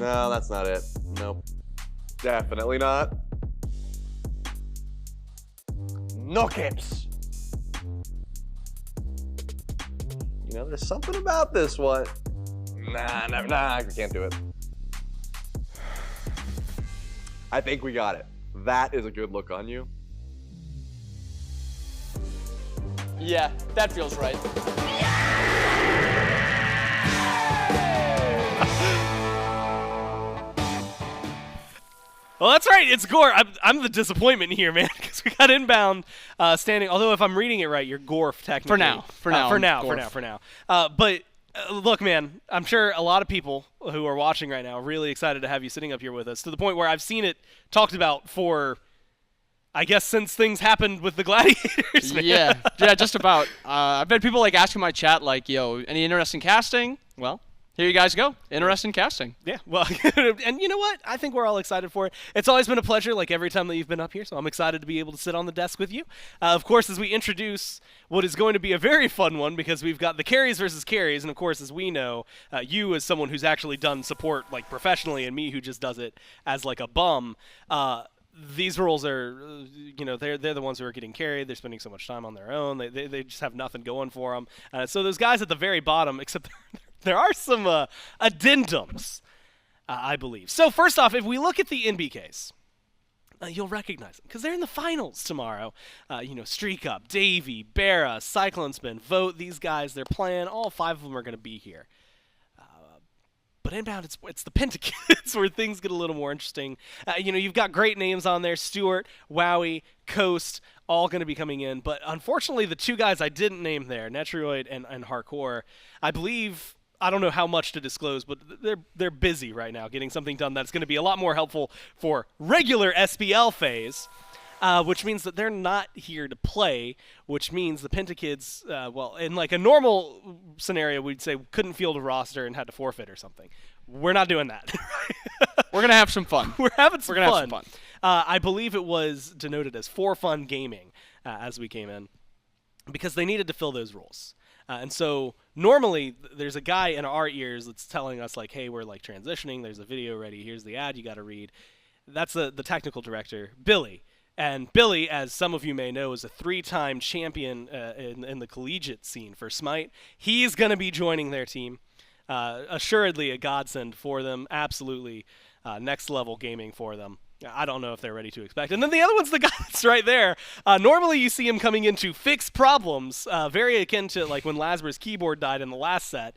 No, that's not it. Nope. Definitely not. Knockouts. You know, there's something about this one. Nah, I can't do it. I think we got it. That is a good look on you. Yeah, that feels right. Well, that's right. It's Gore. I'm the disappointment here, man, because we got inbound standing. Although, if I'm reading it right, you're Gorf technically. For now. But look, man, I'm sure a lot of people who are watching right now are really excited to have you sitting up here with us, to the point where I've seen it talked about for, I guess, since things happened with the Gladiators. Man. Yeah, just about. I've had people like asking my chat, like, yo, any interesting casting? Well, here you guys go. Interesting casting. Yeah, well, and you know what? I think we're all excited for it. It's always been a pleasure, like every time that you've been up here, so I'm excited to be able to sit on the desk with you. Of course, as we introduce what is going to be a very fun one, because we've got the carries versus carries, and of course, as we know, you as someone who's actually done support like professionally, and me who just does it as like a bum, these roles are, you know, they're the ones who are getting carried. They're spending so much time on their own. They just have nothing going for them. So those guys at the very bottom, except there are some addendums, I believe. So first off, if we look at the NBKs, you'll recognize them because they're in the finals tomorrow. You know, StreakUp, Davy, BaRRaCCuDDa, CycloneSpin, Vote. These guys, they're playing. All 5 of them are going to be here. But inbound, it's the Pentakids where things get a little more interesting. You know, you've got great names on there: Stuart, Wowy, Coast, all going to be coming in. But unfortunately, the 2 guys I didn't name there, Netroid and Hardcore, I believe. I don't know how much to disclose, but they're busy right now getting something done that's going to be a lot more helpful for regular SPL phase, which means that they're not here to play, which means the Pentakids, well, in like a normal scenario, we'd say couldn't field a roster and had to forfeit or something. We're not doing that. We're going to have some fun. We're having some We're gonna have some fun. I believe it was denoted as For Fun Gaming as we came in, because they needed to fill those roles. And so normally there's a guy in our ears that's telling us like, hey, we're like transitioning. There's a video ready. Here's the ad you got to read. That's the technical director, Billy. And Billy, as some of you may know, is a 3-time champion in the collegiate scene for SMITE. He's going to be joining their team. Assuredly a godsend for them. Absolutely next level gaming for them. I don't know if they're ready to expect. And then the other one's the guy that's right there. Normally you see him coming in to fix problems, very akin to like when Lasber's keyboard died in the last set.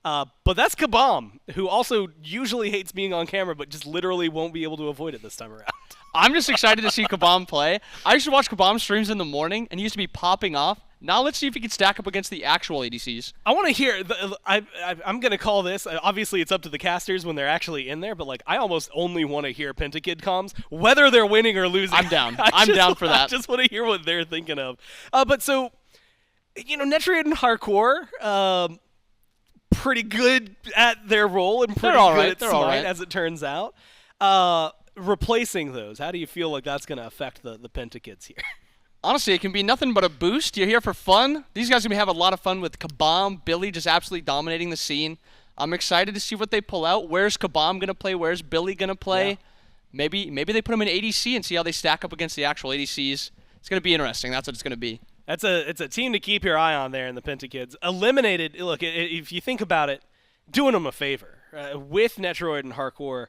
But that's Cabom, who also usually hates being on camera, but just literally won't be able to avoid it this time around. I'm just excited to see Cabom play. I used to watch Cabom streams in the morning, and he used to be popping off. Now let's see if he can stack up against the actual ADCs. I want to hear. I'm going to call this. Obviously, it's up to the casters when they're actually in there, but like I almost only want to hear Pentakid comms, whether they're winning or losing. I'm down. I'm down for that. I just want to hear what they're thinking of. But so, you know, Netroid and Hardcore, pretty good at their role and pretty good at SMITE, as it turns out. Replacing those, how do you feel like that's going to affect the Pentakids here? Honestly, it can be nothing but a boost. You're here for fun. These guys are going to have a lot of fun with Cabom, Billy just absolutely dominating the scene. I'm excited to see what they pull out. Where's Cabom going to play? Where's Billy going to play? Yeah. Maybe they put them in ADC and see how they stack up against the actual ADCs. It's going to be interesting. That's what it's going to be. It's a team to keep your eye on there in the Pentakids. Eliminated, look, if you think about it, doing them a favor. With Netroid and Hardcore,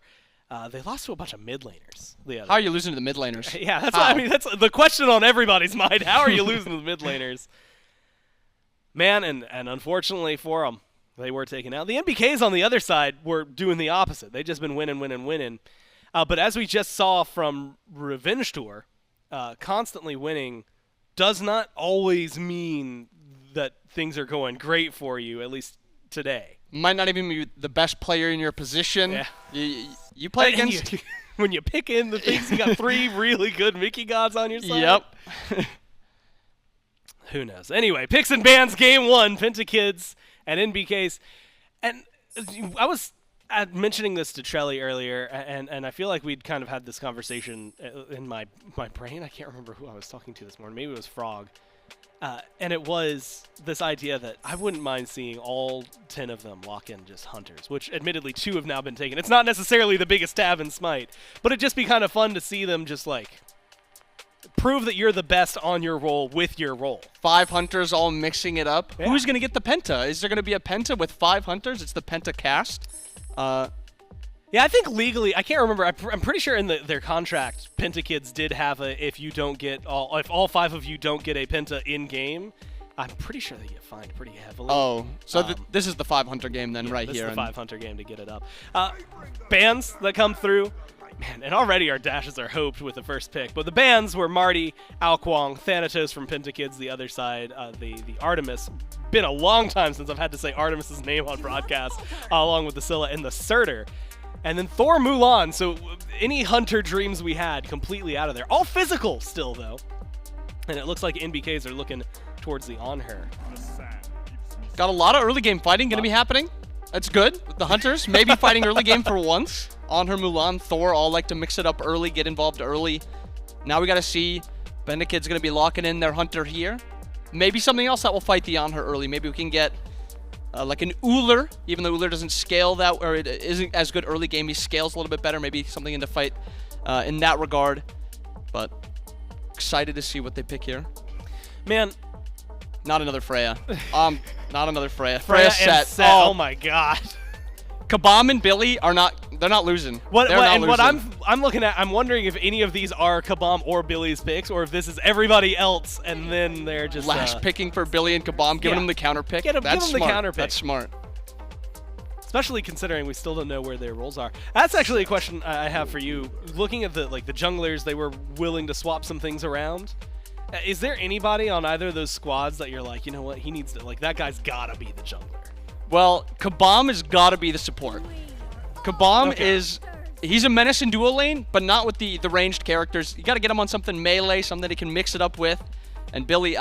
they lost to a bunch of mid laners. How are you losing to the mid laners? Yeah, that's what I mean. That's the question on everybody's mind. How are you losing to the mid laners? Man, and unfortunately for them, they were taken out. The NBKs on the other side were doing the opposite. They've just been winning. But as we just saw from Revenge Tour, constantly winning does not always mean that things are going great for you, at least today. Might not even be the best player in your position. Yeah. You play against... when you pick in the things, you got 3 really good Mickey gods on your side. Yep. Who knows? Anyway, picks and bans game 1, Pentakids and NBKs. And I was mentioning this to Trelly earlier, and I feel like we'd kind of had this conversation in my brain. I can't remember who I was talking to this morning. Maybe it was Frog. And it was this idea that I wouldn't mind seeing all 10 of them lock in just hunters, which admittedly 2 have now been taken. It's not necessarily the biggest tab in Smite, but it'd just be kind of fun to see them just like prove that you're the best on your role with your role. 5 hunters all mixing it up. Yeah. Who's going to get the penta? Is there going to be a penta with 5 hunters? It's the Pentacast. Yeah, I think legally, I can't remember. I'm pretty sure in their contract, Pentakids did have a if all 5 of you don't get a penta in game, I'm pretty sure they get fined pretty heavily. Oh, so this is the 5 hunter game then, yeah, right this here. This is the 5 hunter game to get it up. Bans that come through, man, and already our dashes are hoped with the first pick. But the bans were Marty, Alquang, Thanatos from Pentakids, the other side, the Artemis. Been a long time since I've had to say Artemis's name on broadcast, along with the Scylla and the Surtur. And then Thor, Mulan, so any hunter dreams we had completely out of there. All physical still, though. And it looks like NBKs are looking towards the Anhur. Got a lot of early game fighting going to be happening. That's good. The hunters maybe fighting early game for once. Anhur, Mulan, Thor all like to mix it up early, get involved early. Now we got to see Pentakids going to be locking in their hunter here. Maybe something else that will fight the Anhur early. Maybe we can get like an Olorun, even though Olorun doesn't scale that, or it isn't as good early game. He scales a little bit better. Maybe something into fight in that regard. But excited to see what they pick here. Man, not another Freya. Not another Freya. Freya set. Oh my god. Cabom and Billy are they're not losing. What I'm looking at, I'm wondering if any of these are Cabom or Billy's picks, or if this is everybody else, and then they're just Lash picking for Billy and Cabom, giving them the counter pick. Give them the counter pick. That's smart. Especially considering we still don't know where their roles are. That's actually a question I have for you. Looking at the junglers, they were willing to swap some things around. Is there anybody on either of those squads that you're like, you know what, he needs to, like, that guy's gotta be the jungler? Well, Cabom has got to be the support. Cabom he's a menace in duo lane, but not with the ranged characters. You got to get him on something melee, something he can mix it up with. And Billy,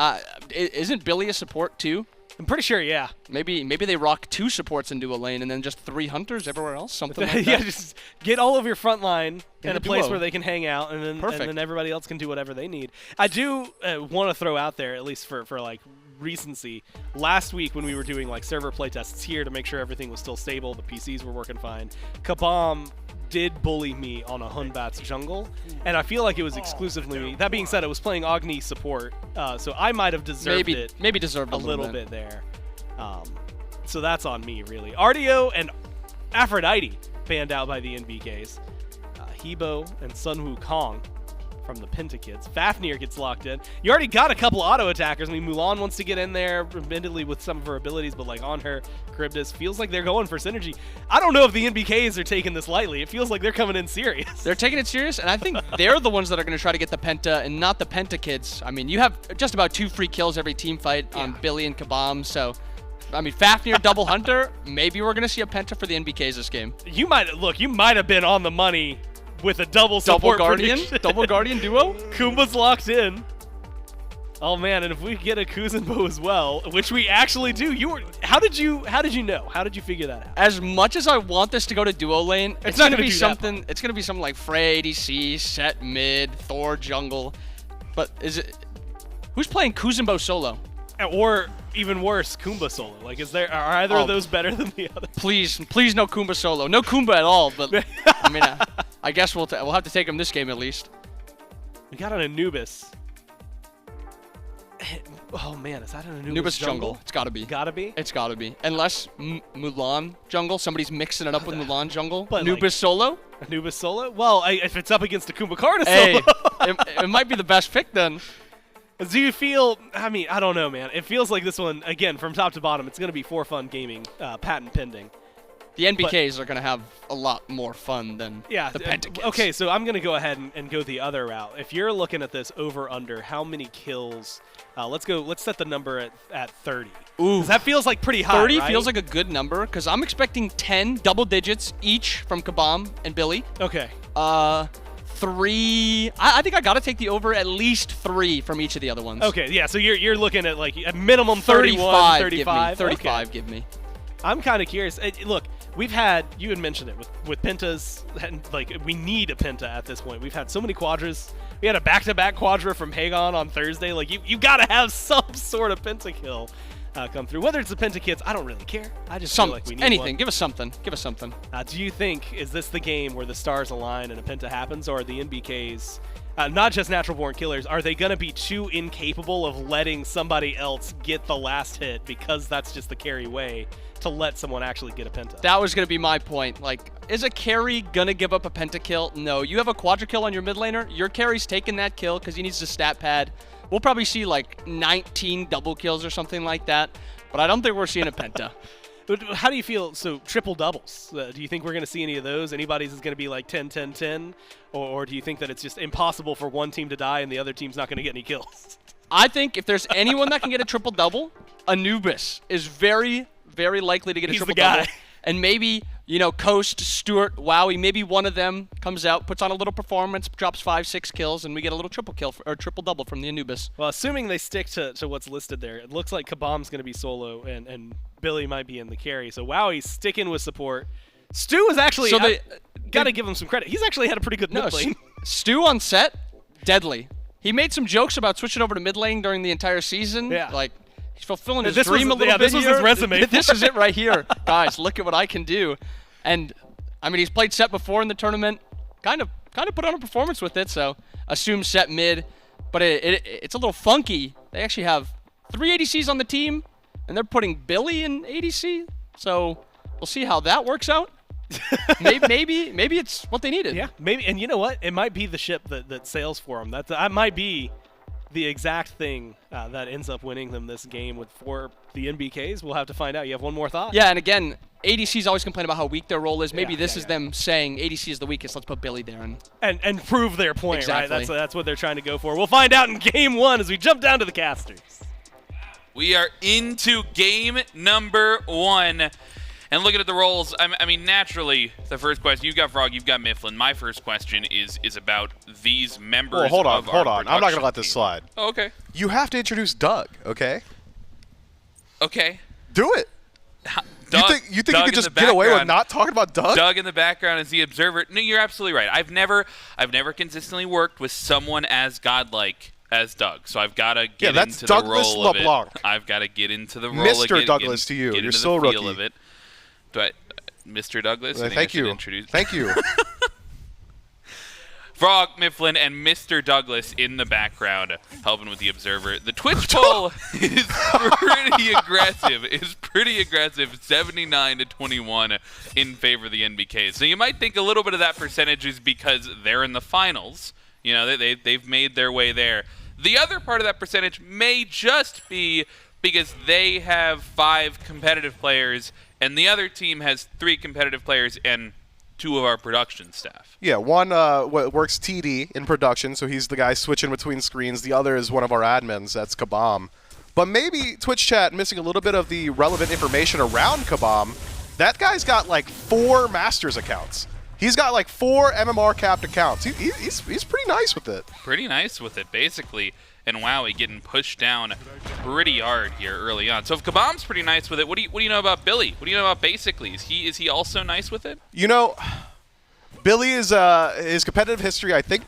isn't Billy a support too? I'm pretty sure, yeah. Maybe they rock 2 supports in duo lane and then just 3 hunters everywhere else, something like that. Yeah, just get all of your front line in a place duo. where they can hang out, and then everybody else can do whatever they need. I do want to throw out there, at least for like recency, last week when we were doing like server playtests here to make sure everything was still stable, the PCs were working fine, Cabom did bully me on a Hunbat's jungle, and I feel like it was exclusively me. That being said, I was playing Agni support, so I might have deserved maybe deserved a little bit there. So that's on me, really. Artio and Aphrodite banned out by the NBKs. Hebo and Sun Wukong from the Pentakids. Fafnir gets locked in. You already got a couple auto attackers. I mean, Mulan wants to get in there, admittedly with some of her abilities, but like Anhur, Charybdis, feels like they're going for synergy. I don't know if the NBKs are taking this lightly. It feels like they're coming in serious. They're taking it serious, and I think they're the ones that are going to try to get the Penta and not the Pentakids. I mean, you have just about 2 free kills every team fight on Billy and Cabom, so I mean, Fafnir double hunter, maybe we're going to see a Penta for the NBKs this game. You might have been on the money with a double support Guardian, prediction. double Guardian duo. Kumba's locked in. Oh man, and if we get a Kuzenbo as well, which we actually do, how did you know? How did you figure that out? As much as I want this to go to duo lane, it's not going to be something. It's going to be something like Freya ADC, Set mid, Thor jungle. But who's playing Kuzenbo solo? Or even worse, Kumba solo. Like, are either of those better than the other? Please no Kumba solo. No Kumba at all. But I mean, I guess we'll have to take him this game at least. We got an Anubis. Oh man, is that an Anubis jungle? It's gotta be. Gotta be. It's gotta be. Unless Mulan jungle, somebody's mixing it up with Mulan jungle. But Anubis solo. Anubis solo. Well, if it's up against a Kumbhakarna solo, it might be the best pick then. Do you feel, I mean, I don't know, man. It feels like this one, again, from top to bottom, it's going to be for fun gaming, patent pending. The NBKs are going to have a lot more fun than the Pentakids. Okay, so I'm going to go ahead and go the other route. If you're looking at this over-under, how many kills? Let's set the number at 30. Ooh. That feels like pretty high, 30 right? feels like a good number, because I'm expecting 10 double digits each from Cabom and Billy. Okay. 3. I think I got to take the over at least 3 from each of the other ones. Okay, yeah, so you're looking at like a minimum 31, 35. 35 give me. I'm kind of curious. Look, we've had, you had mentioned it, with pentas, and like, we need a penta at this point. We've had so many quadras. We had a back-to-back quadra from Hagon on Thursday. Like, you got to have some sort of pentakill come through. Whether it's the Pentakids, I don't really care. I just feel like we need anything. one. Give us something. Give us something. Do you think, is this the game where the stars align and a penta happens, or are the NBKs, not just natural-born killers, are they going to be too incapable of letting somebody else get the last hit because that's just the carry way to let someone actually get a penta? That was going to be my point. Like, is a carry going to give up a pentakill? No. You have a quadra kill on your mid laner. Your carry's taking that kill because he needs the stat pad. We'll probably see like 19 double kills or something like that, but I don't think we're seeing a penta. But how do you feel? So triple doubles, do you think we're going to see any of those? Anybody's is going to be like 10-10-10? Or do you think that it's just impossible for one team to die and the other team's not going to get any kills? I think if there's anyone that can get a triple double, Anubis is very, very likely to get a He's triple the guy. double. And maybe, you know, Coast, Stuart, Wowy, maybe one of them comes out, puts on a little performance, drops 5-6 kills, and we get a little triple kill or triple double from the Anubis. Well, assuming they stick to what's listed there, it looks like Cabom's going to be solo and Billy might be in the carry. So Wowy's sticking with support. Stu is actually, So got to give him some credit. He's actually had a pretty good mid lane. Stu on set, deadly. He made some jokes about switching over to mid lane during the entire season. Yeah. Like, he's fulfilling his This dream was- a little yeah, bit this was here. his resume. This is it right here. Guys, look at what I can do. And, I mean, he's played set before in the tournament. Kind of put on a performance with it, so assume set mid. But it's a little funky. They actually have 3 ADCs on the team, and they're putting Billy in ADC. So we'll see how that works out. maybe it's what they needed. Yeah, maybe. And you know what? It might be the ship that sails for them. That might be the exact thing that ends up winning them this game for the NBKs. We'll have to find out. You have one more thought? Yeah, and again, ADCs always complain about how weak their role is. Maybe this is yeah. them saying ADC is the weakest. Let's put Billy there. And prove their point, Exactly. right? That's what they're trying to go for. We'll find out in game 1 as we jump down to the casters. We are into game number 1. And looking at the roles, I mean, naturally, the first question, you've got Frog, you've got Mifflin. My first question is about these members Well, hold on, of our hold on. I'm not going production to let this team. slide. Oh, okay. You have to introduce Doug, okay? Okay. Do it. Doug, you think Doug you in could just the get away with background. not talking about Doug? Doug in the background is the observer. No, you're absolutely right. I've never consistently worked with someone as godlike as Doug. So I've got to get that's into Douglas the role of LeBlanc. it. I've got to get into the role Mr. again, Douglas to you. Get You're into still the a feel rookie. of it. Do I, Mr. Douglas? I think I Thank should you. introduce- Thank you. Frog, Mifflin, and Mr. Douglas in the background helping with the observer. The Twitch poll is pretty aggressive. It's pretty aggressive, 79-21 in favor of the NBKs. So you might think a little bit of that percentage is because they're in the finals. You know, they've made their way there. The other part of that percentage may just be because they have 5 competitive players and the other team has 3 competitive players and 2 of our production staff. Yeah, one works TD in production, so he's the guy switching between screens. The other is one of our admins, that's Cabom. But maybe Twitch chat missing a little bit of the relevant information around Cabom. That guy's got like 4 Masters accounts. He's got like 4 MMR capped accounts. He's pretty nice with it. Pretty nice with it, basically. And Wowy getting pushed down pretty hard here early on. So if Cabom's pretty nice with it, what do you know about Billy? What do you know about basically? Is he also nice with it? You know, Billy is his competitive history, I think,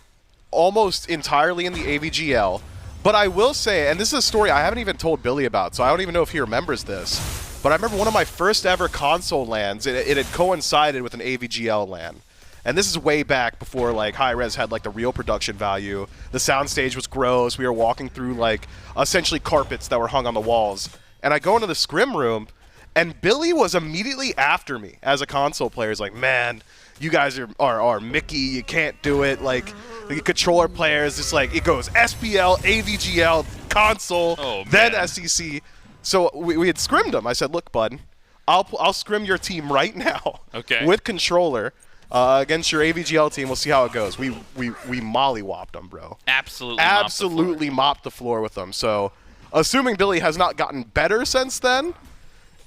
almost entirely in the AVGL. But I will say, and this is a story I haven't even told Billy about, so I don't even know if he remembers this. But I remember one of my first ever console LANs, it had coincided with an AVGL LAN. And this is way back before like hi-rez had like the real production value. The soundstage was gross. We were walking through like essentially carpets that were hung on the walls. And I go into the scrim room, and Billy was immediately after me as a console player. He's like, man, you guys are Mickey. You can't do it. Like the controller players, it's like it goes SPL, AVGL, console, then SEC. So we had scrimmed him. I said, look, bud, I'll scrim your team right now with controller. Against your AVGL team, we'll see how it goes. We mollywopped them, bro. Absolutely mopped the floor with them. So, assuming Billy has not gotten better since then,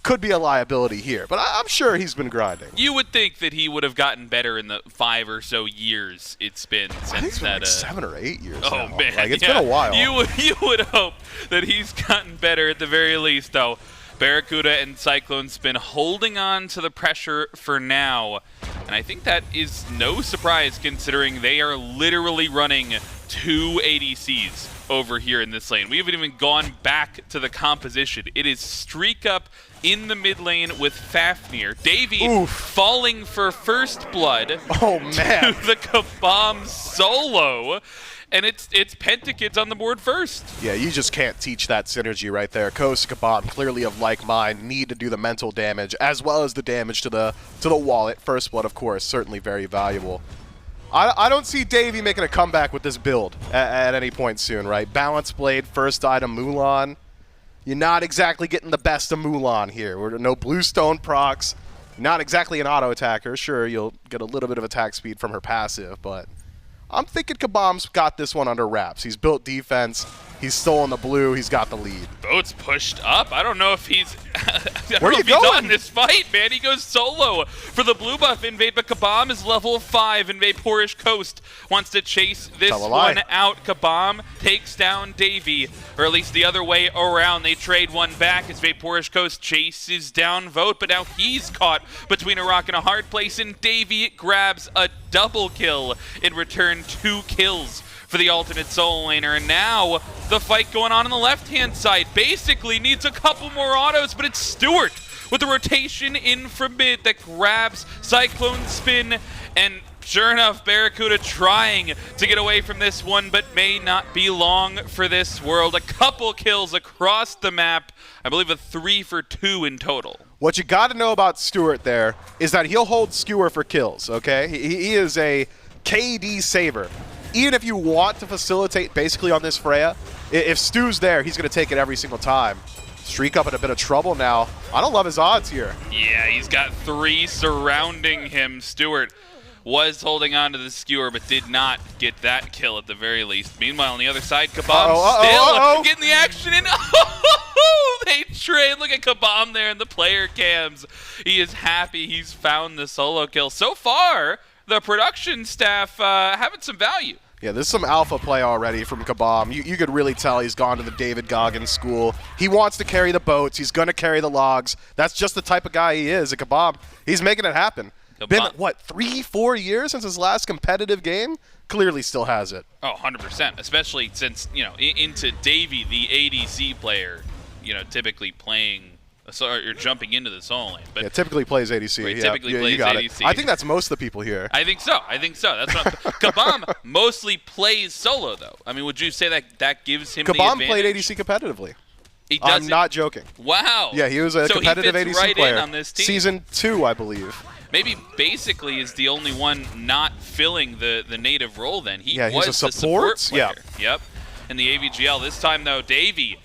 could be a liability here. But I'm sure he's been grinding. You would think that he would have gotten better in the 5 or so years it's been since I think it's been that. like 7 or 8 years. Oh now. man, like it's been a while. You would hope that he's gotten better at the very least, though. BaRRaCCuDDa and CycloneSpin holding on to the pressure for now. And I think that is no surprise considering they are literally running 2 ADCs over here in this lane. We haven't even gone back to the composition. It is StreakUp in the mid lane with Fafnir. iDavy falling for first blood man. to the Cabom solo. And it's Pentakids on the board first. Yeah, you just can't teach that synergy right there. Coast, Cabom, clearly of like mind, need to do the mental damage as well as the damage to the wallet. First blood, of course, certainly very valuable. I don't see iDavy making a comeback with this build at any point soon, right? Balance Blade, first item, Mulan. You're not exactly getting the best of Mulan here. We're no Bluestone procs. Not exactly an auto attacker. Sure, you'll get a little bit of attack speed from her passive, but I'm thinking Cabom's got this one under wraps. He's built defense. He's stolen the blue. He's got the lead. Boat's pushed up. I don't know if he's Where are you he's going? on this fight, man. He goes solo for the blue buff invade, but Cabom is level 5 and VaporishCoast wants to chase this one out. Cabom takes down iDavy, or at least the other way around. They trade one back as VaporishCoast chases down Vote, but now he's caught between a rock and a hard place, and iDavy grabs a double kill. In return, 2 kills for the ultimate soul laner. And now the fight going on the left-hand side basically needs a couple more autos, but it's Stuart with the rotation in from mid that grabs CycloneSpin, and sure enough, BaRRaCCuDDa trying to get away from this one, but may not be long for this world. A couple kills across the map. I believe a 3 for 2 in total. What you got to know about Stuart there is that he'll hold skewer for kills, okay? He is a KD saver. Even if you want to facilitate basically on this Freya, if Stu's there, he's going to take it every single time. StreakUp in a bit of trouble now. I don't love his odds here. Yeah, he's got 3 surrounding him. Stuart was holding on to the skewer, but did not get that kill at the very least. Meanwhile, on the other side, Cabom still getting the action in. They trade. Look at Cabom there in the player cams. He is happy he's found the solo kill. So far, the production staff having some value. Yeah, there's some alpha play already from Cabom. You could really tell he's gone to the David Goggins school. He wants to carry the boats. He's going to carry the logs. That's just the type of guy he is. At Cabom, he's making it happen. Been, what, 3-4 years since his last competitive game? Clearly still has it. Oh, 100%. Especially since, you know, into iDavy, the ADC player, you know, typically playing, or jumping into the soul lane. But yeah, typically plays ADC. Right, typically plays ADC. I think that's most of the people here. I think so. That's what Cabom mostly plays solo, though. I mean, would you say that gives him the advantage? Cabom played ADC competitively. I'm not joking. Wow. Yeah, he was a competitive he fits ADC right player. In on this team. Season 2, I believe. Maybe basically is the only one not filling the native role then. He he's was a support? the support player. Yeah. Yep. In the AVGL. This time, though, iDavy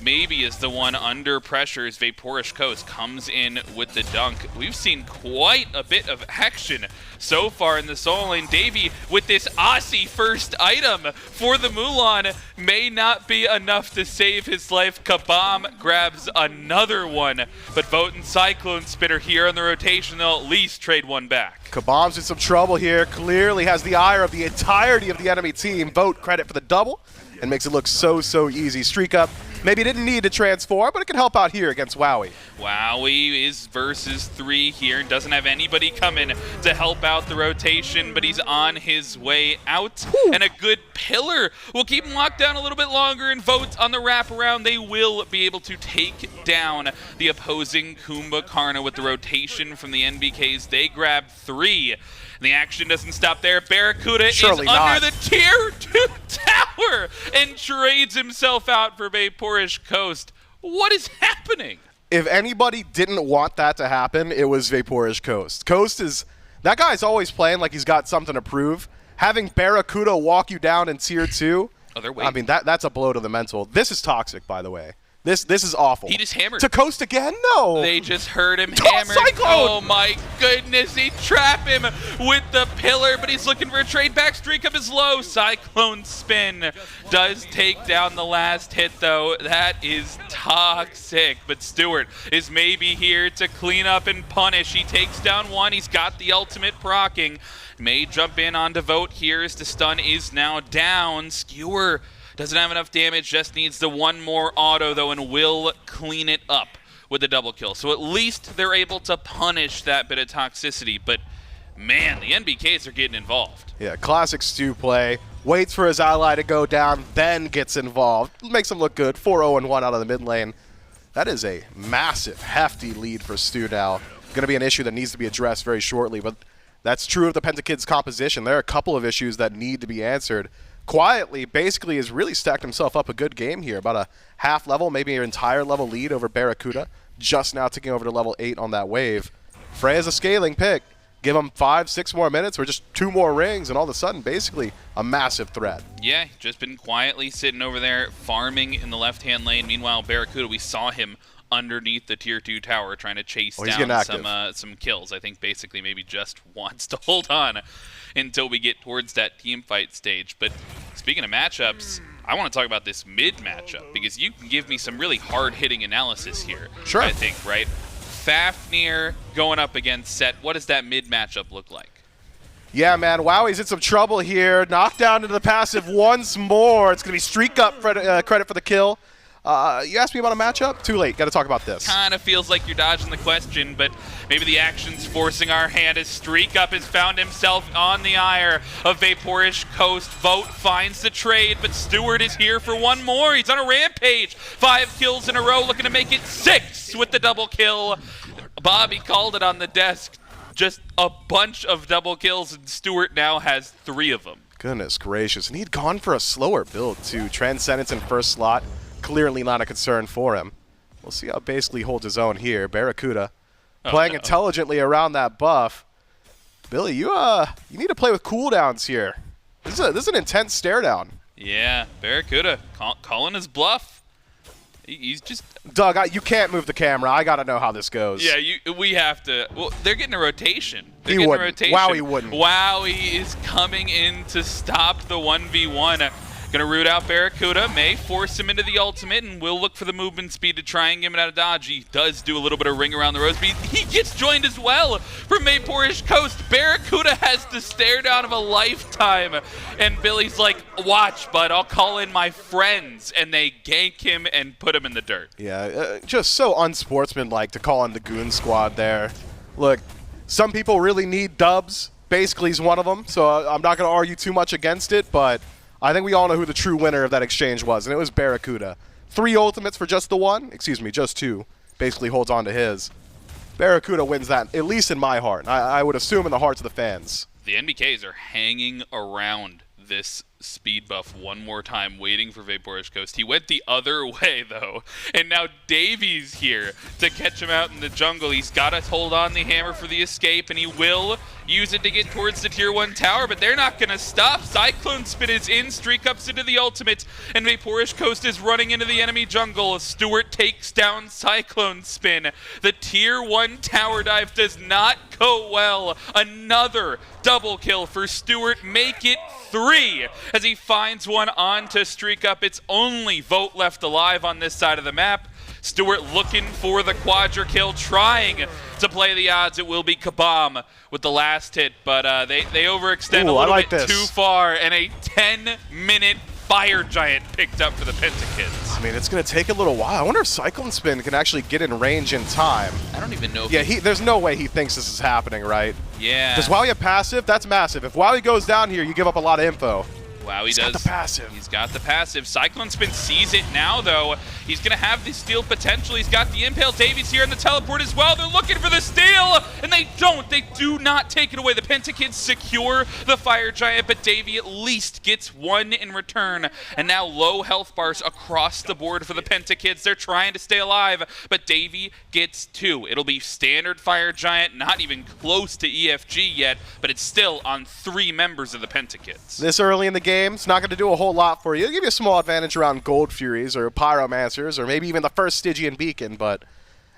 maybe is the one under pressure as VaporishCoast comes in with the dunk. We've seen quite a bit of action so far in the soul lane. iDavy with this Aussie first item for the Mulan may not be enough to save his life. Cabom grabs another one, but Vote and CycloneSpin are here on the rotation. They'll at least trade one back. Cabom's in some trouble here. Clearly has the ire of the entirety of the enemy team. Vote credit for the double and makes it look so easy. StreakUp maybe didn't need to transform, but it can help out here against Wowy. Wowy is versus 3 here and doesn't have anybody coming to help out the rotation, but he's on his way out. And a good pillar will keep him locked down a little bit longer, and Vote on the wraparound. They will be able to take down the opposing Kumbhakarna with the rotation from the NBKs. They grab 3. The action doesn't stop there. BaRRaCCuDDa is under the tier 2 tower and trades himself out for VaporishCoast. What is happening? If anybody didn't want that to happen, it was VaporishCoast. Coast is, that guy's always playing like he's got something to prove. Having BaRRaCCuDDa walk you down in tier 2, I mean, that's a blow to the mental. This is toxic, by the way. This is awful. He just hammered. To Coast again? No. They just heard him hammer. Oh my goodness, he trapped him with the pillar, but he's looking for a trade back. StreakUp is low. CycloneSpin does take down the last hit, though. That is toxic. But Stuart is maybe here to clean up and punish. He takes down one. He's got the ultimate proccing. May jump in onto Vote here as the stun is now down. Skewer doesn't have enough damage, just needs the one more auto, though, and will clean it up with the double kill. So at least they're able to punish that bit of toxicity. But man, the NBKs are getting involved. Yeah, classic Stu play. Waits for his ally to go down, then gets involved. Makes him look good. 4-0-1 out of the mid lane. That is a massive, hefty lead for Stu now. Going to be an issue that needs to be addressed very shortly, but that's true of the Pentakids composition. There are a couple of issues that need to be answered. Quietly, basically, has really stacked himself up a good game here. About a half level, maybe an entire level lead over BaRRaCCuDDa. Just now ticking over to level 8 on that wave. Freya's a scaling pick. Give him 5-6 more minutes or just 2 more rings, and all of a sudden, basically, a massive threat. Yeah, just been quietly sitting over there, farming in the left-hand lane. Meanwhile, BaRRaCCuDDa, we saw him underneath the tier 2 tower trying to chase down some kills. I think basically maybe just wants to hold on until we get towards that team fight stage. But speaking of matchups, I want to talk about this mid matchup because you can give me some really hard-hitting analysis here. Sure. I think, right? Fafnir going up against Set. What does that mid matchup look like? Yeah, man, Wowy's in some trouble here. Knocked down into the passive once more. It's going to be StreakUp credit for the kill. You asked me about a matchup? Too late. Got to talk about this. Kind of feels like you're dodging the question, but maybe the action's forcing our hand as StreakUp has found himself on the ire of VaporishCoast. Vote finds the trade, but Stuart is here for one more. He's on a rampage. 5 kills in a row, looking to make it 6 with the double kill. Bobby called it on the desk. Just a bunch of double kills, and Stuart now has 3 of them. Goodness gracious. And he'd gone for a slower build, too. Transcendence in first slot. Clearly not a concern for him. We'll see how basically holds his own here. BaRRaCCuDDa playing intelligently around that buff. Billy, you need to play with cooldowns here. This is an intense stare down. Yeah, BaRRaCCuDDa calling his bluff. He's just... Doug, you can't move the camera. I got to know how this goes. Yeah, we have to... Well, they're getting a rotation. He wouldn't. Wowy wouldn't. Wowy is coming in to stop the 1v1. Gonna root out BaRRaCCuDDa, may force him into the ultimate, and will look for the movement speed to try and get him out of dodge. He does do a little bit of ring around the rose, but he gets joined as well from VaporishCoast. BaRRaCCuDDa has the stare down of a lifetime, and Billy's like, watch, bud, I'll call in my friends, and they gank him and put him in the dirt. Yeah, just so unsportsmanlike to call in the goon squad there. Look, some people really need dubs. Basically, he's one of them, so I'm not going to argue too much against it, but I think we all know who the true winner of that exchange was, and it was BaRRaCCuDDa. 3 ultimates for just the one? Excuse me, just 2. Basically holds on to his. BaRRaCCuDDa wins that, at least in my heart. I would assume in the hearts of the fans. The NBKs are hanging around this speed buff one more time, waiting for VaporishCoast. He went the other way, though, and now Davy's here to catch him out in the jungle. He's got to hold on the hammer for the escape, and he will use it to get towards the tier 1 tower, but they're not going to stop. CycloneSpin is in, StreakUp's into the ultimate, and VaporishCoast is running into the enemy jungle. Stuart takes down CycloneSpin. The tier 1 tower dive does not go well. Another double kill for Stuart, make it 3 as he finds one onto StreakUp. It's only Vote left alive on this side of the map. Stuart looking for the quadra kill, trying to play the odds. It will be Cabom with the last hit, but they overextend a little bit too far, and a 10-minute fire giant picked up for the Pentakids. I mean, it's going to take a little while. I wonder if CycloneSpin can actually get in range in time. I don't even know if there's no way he thinks this is happening, right? Yeah. Does Wowy have passive? That's massive. If Wowy goes down here, you give up a lot of info. Wow, He's got the passive. He's got the passive. CycloneSpin sees it now, though. He's going to have the steal potential. He's got the impale. Davy's here on the teleport as well. They're looking for the steal, and they don't. They do not take it away. The Pentakids secure the fire giant, but Davy at least gets 1 in return. And now low health bars across the board for the Pentakids. They're trying to stay alive, but Davy gets 2. It'll be standard fire giant, not even close to EFG yet, but it's still on 3 members of the Pentakids. This early in the game, it's not going to do a whole lot for you. It'll give you a small advantage around Gold Furies or Pyromancers or maybe even the first Stygian Beacon, but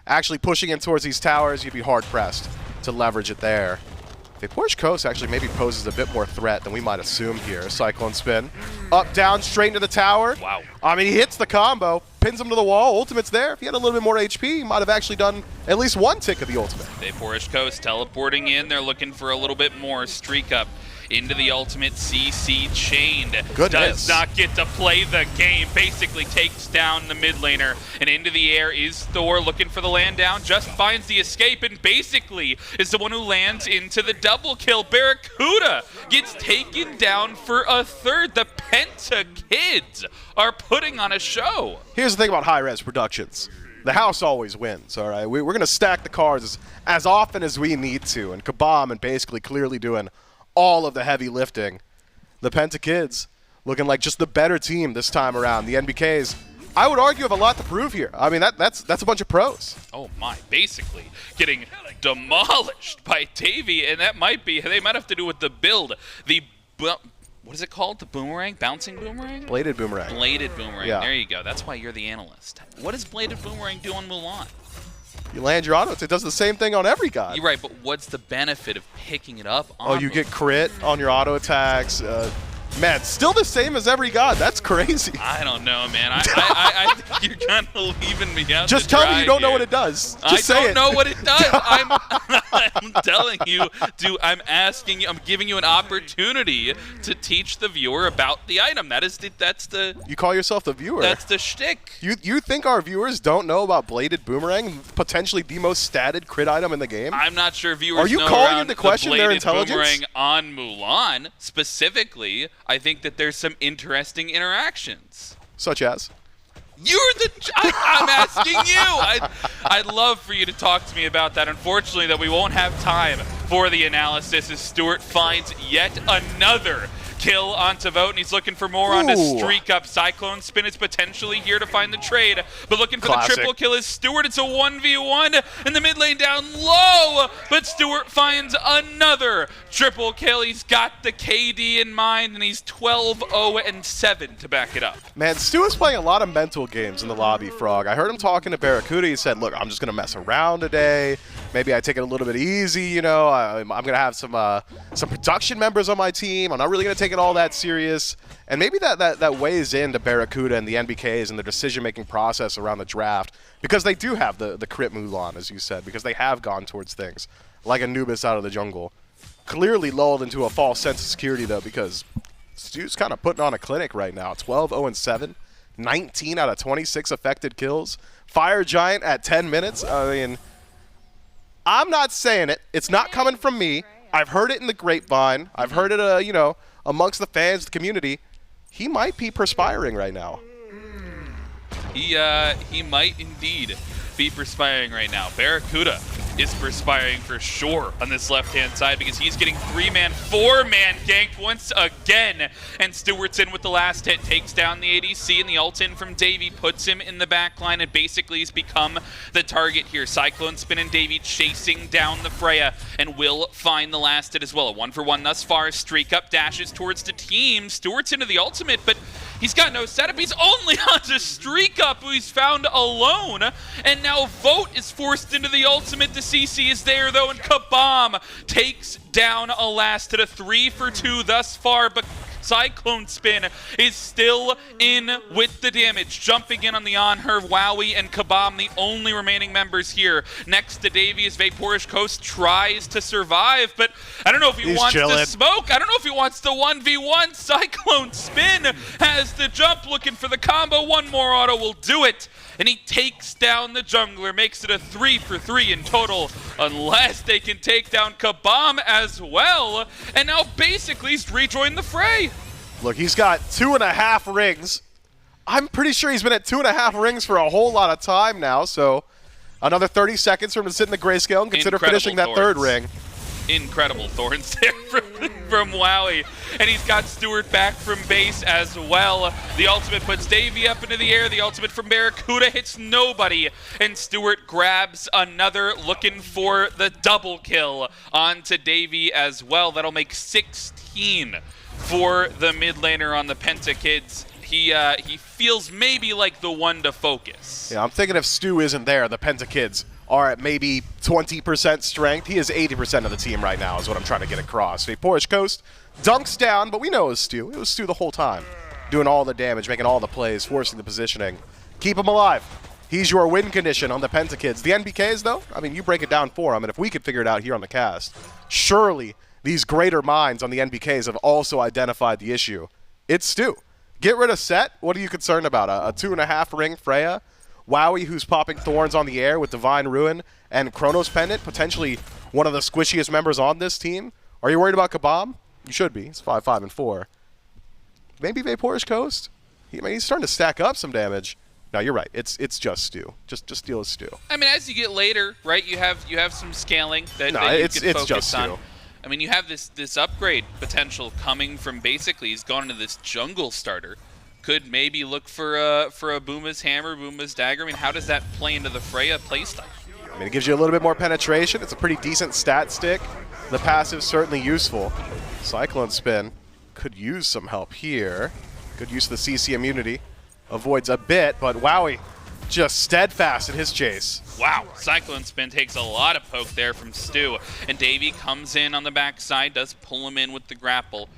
actually pushing in towards these towers, you'd be hard-pressed to leverage it there. VaporishCoast actually maybe poses a bit more threat than we might assume here. CycloneSpin Up, down, straight into the tower. Wow. I mean, he hits the combo, pins him to the wall. Ultimate's there. If he had a little bit more HP, he might have actually done at least one tick of the ultimate. VaporishCoast teleporting in. They're looking for a little bit more. StreakUp into the ultimate CC chained. Goodness. Does not get to play the game. Basically takes down the mid laner. And into the air is Thor looking for the land down. Just finds the escape and basically is the one who lands into the double kill. BaRRaCCuDDa gets taken down for a third. The Pentakids are putting on a show. Here's the thing about hi-rez productions. The house always wins, all right? We're going to stack the cards as often as we need to. And Cabom and basically clearly doing all of the heavy lifting. The Pentakids looking like just the better team this time around. The NBKs, I would argue, have a lot to prove here. I mean, that's a bunch of pros. Oh my, basically getting demolished by iDavy, and that might be, they might have to do with the build. What is it called? The boomerang? Bouncing boomerang? Bladed boomerang. Bladed boomerang. Yeah. There you go. That's why you're the analyst. What does bladed boomerang do on Mulan? You land your auto. It does the same thing on every god. You're right, but what's the benefit of picking it up on Oh, you get crit on your auto attacks. Man, still the same as every god. That's crazy. I don't know, man. I think you're kind of leaving me out Just to tell dry me you don't know here. what it does. Just say I don't it. know what it does. I'm telling you, I'm asking you, I'm giving you an opportunity to teach the viewer about the item. That's the You call yourself the viewer. That's the shtick. You think our viewers don't know about bladed boomerang, potentially the most statted crit item in the game? I'm not sure viewers Are you know calling around into question the their bladed intelligence? boomerang on Mulan specifically. I think that there's some interesting interactions. Such as? You're I'm asking you. I'd love for you to talk to me about that. Unfortunately, that we won't have time for the analysis as Stuart finds yet another kill onto Vote, and he's looking for more onto StreakUp. CycloneSpin is potentially here to find the trade, but looking for Classic. the triple kill is Stuart. It's a 1v1 in the mid lane down low, but Stuart finds another triple kill. He's got the KD in mind, and he's 12-0-7 to back it up. Man, Stu is playing a lot of mental games in the lobby, Frog. I heard him talking to BaRRaCCuDDa. He said, look, I'm just going to mess around today. Maybe I take it a little bit easy, you know. I'm going to have some production members on my team. I'm not really going to take it all that serious. And maybe that weighs into BaRRaCCuDDa and the NBKs and the decision-making process around the draft, because they do have the crit Mulan, as you said, because they have gone towards things like Anubis out of the jungle. Clearly lulled into a false sense of security, though, because Stu's kind of putting on a clinic right now. 12-0-7, 19 out of 26 affected kills. Fire Giant at 10 minutes. I mean, I'm not saying it. It's not coming from me. I've heard it in the grapevine. I've heard it, you know, amongst the fans, the community. He might be perspiring right now. He might indeed be perspiring right now. BaRRaCCuDDa is perspiring for sure on this left-hand side because he's getting 3-man, 4-man ganked once again. And Stuart's in with the last hit, takes down the ADC, and the ult in from iDavy puts him in the back line, and basically he's become the target here. CycloneSpin and iDavy chasing down the Freya and will find the last hit as well. A 1-for-1 thus far. StreakUp dashes towards the team. Stuart's into the ultimate, but he's got no setup. He's only onto StreakUp, who he's found alone. And now Vote is forced into the ultimate. The CC is there, though, and Cabom takes down a last hit. A 3-for-2 thus far, but CycloneSpin is still in with the damage. Jumping in on the Anhur, Wowy, and Cabom, the only remaining members here. Next to Davy as VaporishCoast tries to survive, but I don't know if he wants to smoke. I don't know if he wants to 1v1. CycloneSpin has the jump, looking for the combo. One more auto will do it, and he takes down the jungler, makes it a 3-for-3 in total, unless they can take down Cabom as well. And now basically he's rejoined the fray. Look, he's got 2.5 rings. I'm pretty sure he's been at 2.5 rings for a whole lot of time now, so another 30 seconds for him to sit in the grayscale and consider finishing that third ring. Incredible thorns there from Wowy. And he's got Stuart back from base as well. The ultimate puts Davy up into the air. The ultimate from BaRRaCCuDDa hits nobody. And Stuart grabs another, looking for the double kill onto Davy as well. That'll make 16 for the mid laner on the Pentakids. He feels maybe like the one to focus. Yeah, I'm thinking if Stu isn't there, the Pentakids are at maybe 20% strength. He is 80% of the team right now is what I'm trying to get across. VaporishCoast dunks down, but we know it was Stu. It was Stu the whole time. doing all the damage, making all the plays, forcing the positioning. Keep him alive. He's your win condition on the Pentakids. The NBKs, though, I mean, you break it down for them, and if we could figure it out here on the cast, surely these greater minds on the NBKs have also identified the issue. It's Stu. Get rid of Set. What are you concerned about? A 2.5 ring Freya? Wowy, who's popping thorns on the air with Divine Ruin and Chronos Pendant, potentially one of the squishiest members on this team. Are you worried about Cabom? You should be. He's 5, 5, and 4. Maybe VaporishCoast? He's starting to stack up some damage. No, you're right. It's just Stu. Just deal with Stu. I mean, as you get later, right, you have some scaling that, No, that you it's can focus just on. Stu. I mean, you have this upgrade potential coming from basically he's gone into this jungle starter. Could maybe look for a Booma's hammer, Booma's dagger. I mean, how does that play into the Freya playstyle? I mean, it gives you a little bit more penetration. It's a pretty decent stat stick. The passive's certainly useful. CycloneSpin could use some help here. Good use of the CC immunity. Avoids a bit, but Wowy just steadfast in his chase. Wow, CycloneSpin takes a lot of poke there from Stu. And Davey comes in on the backside, does pull him in with the grapple.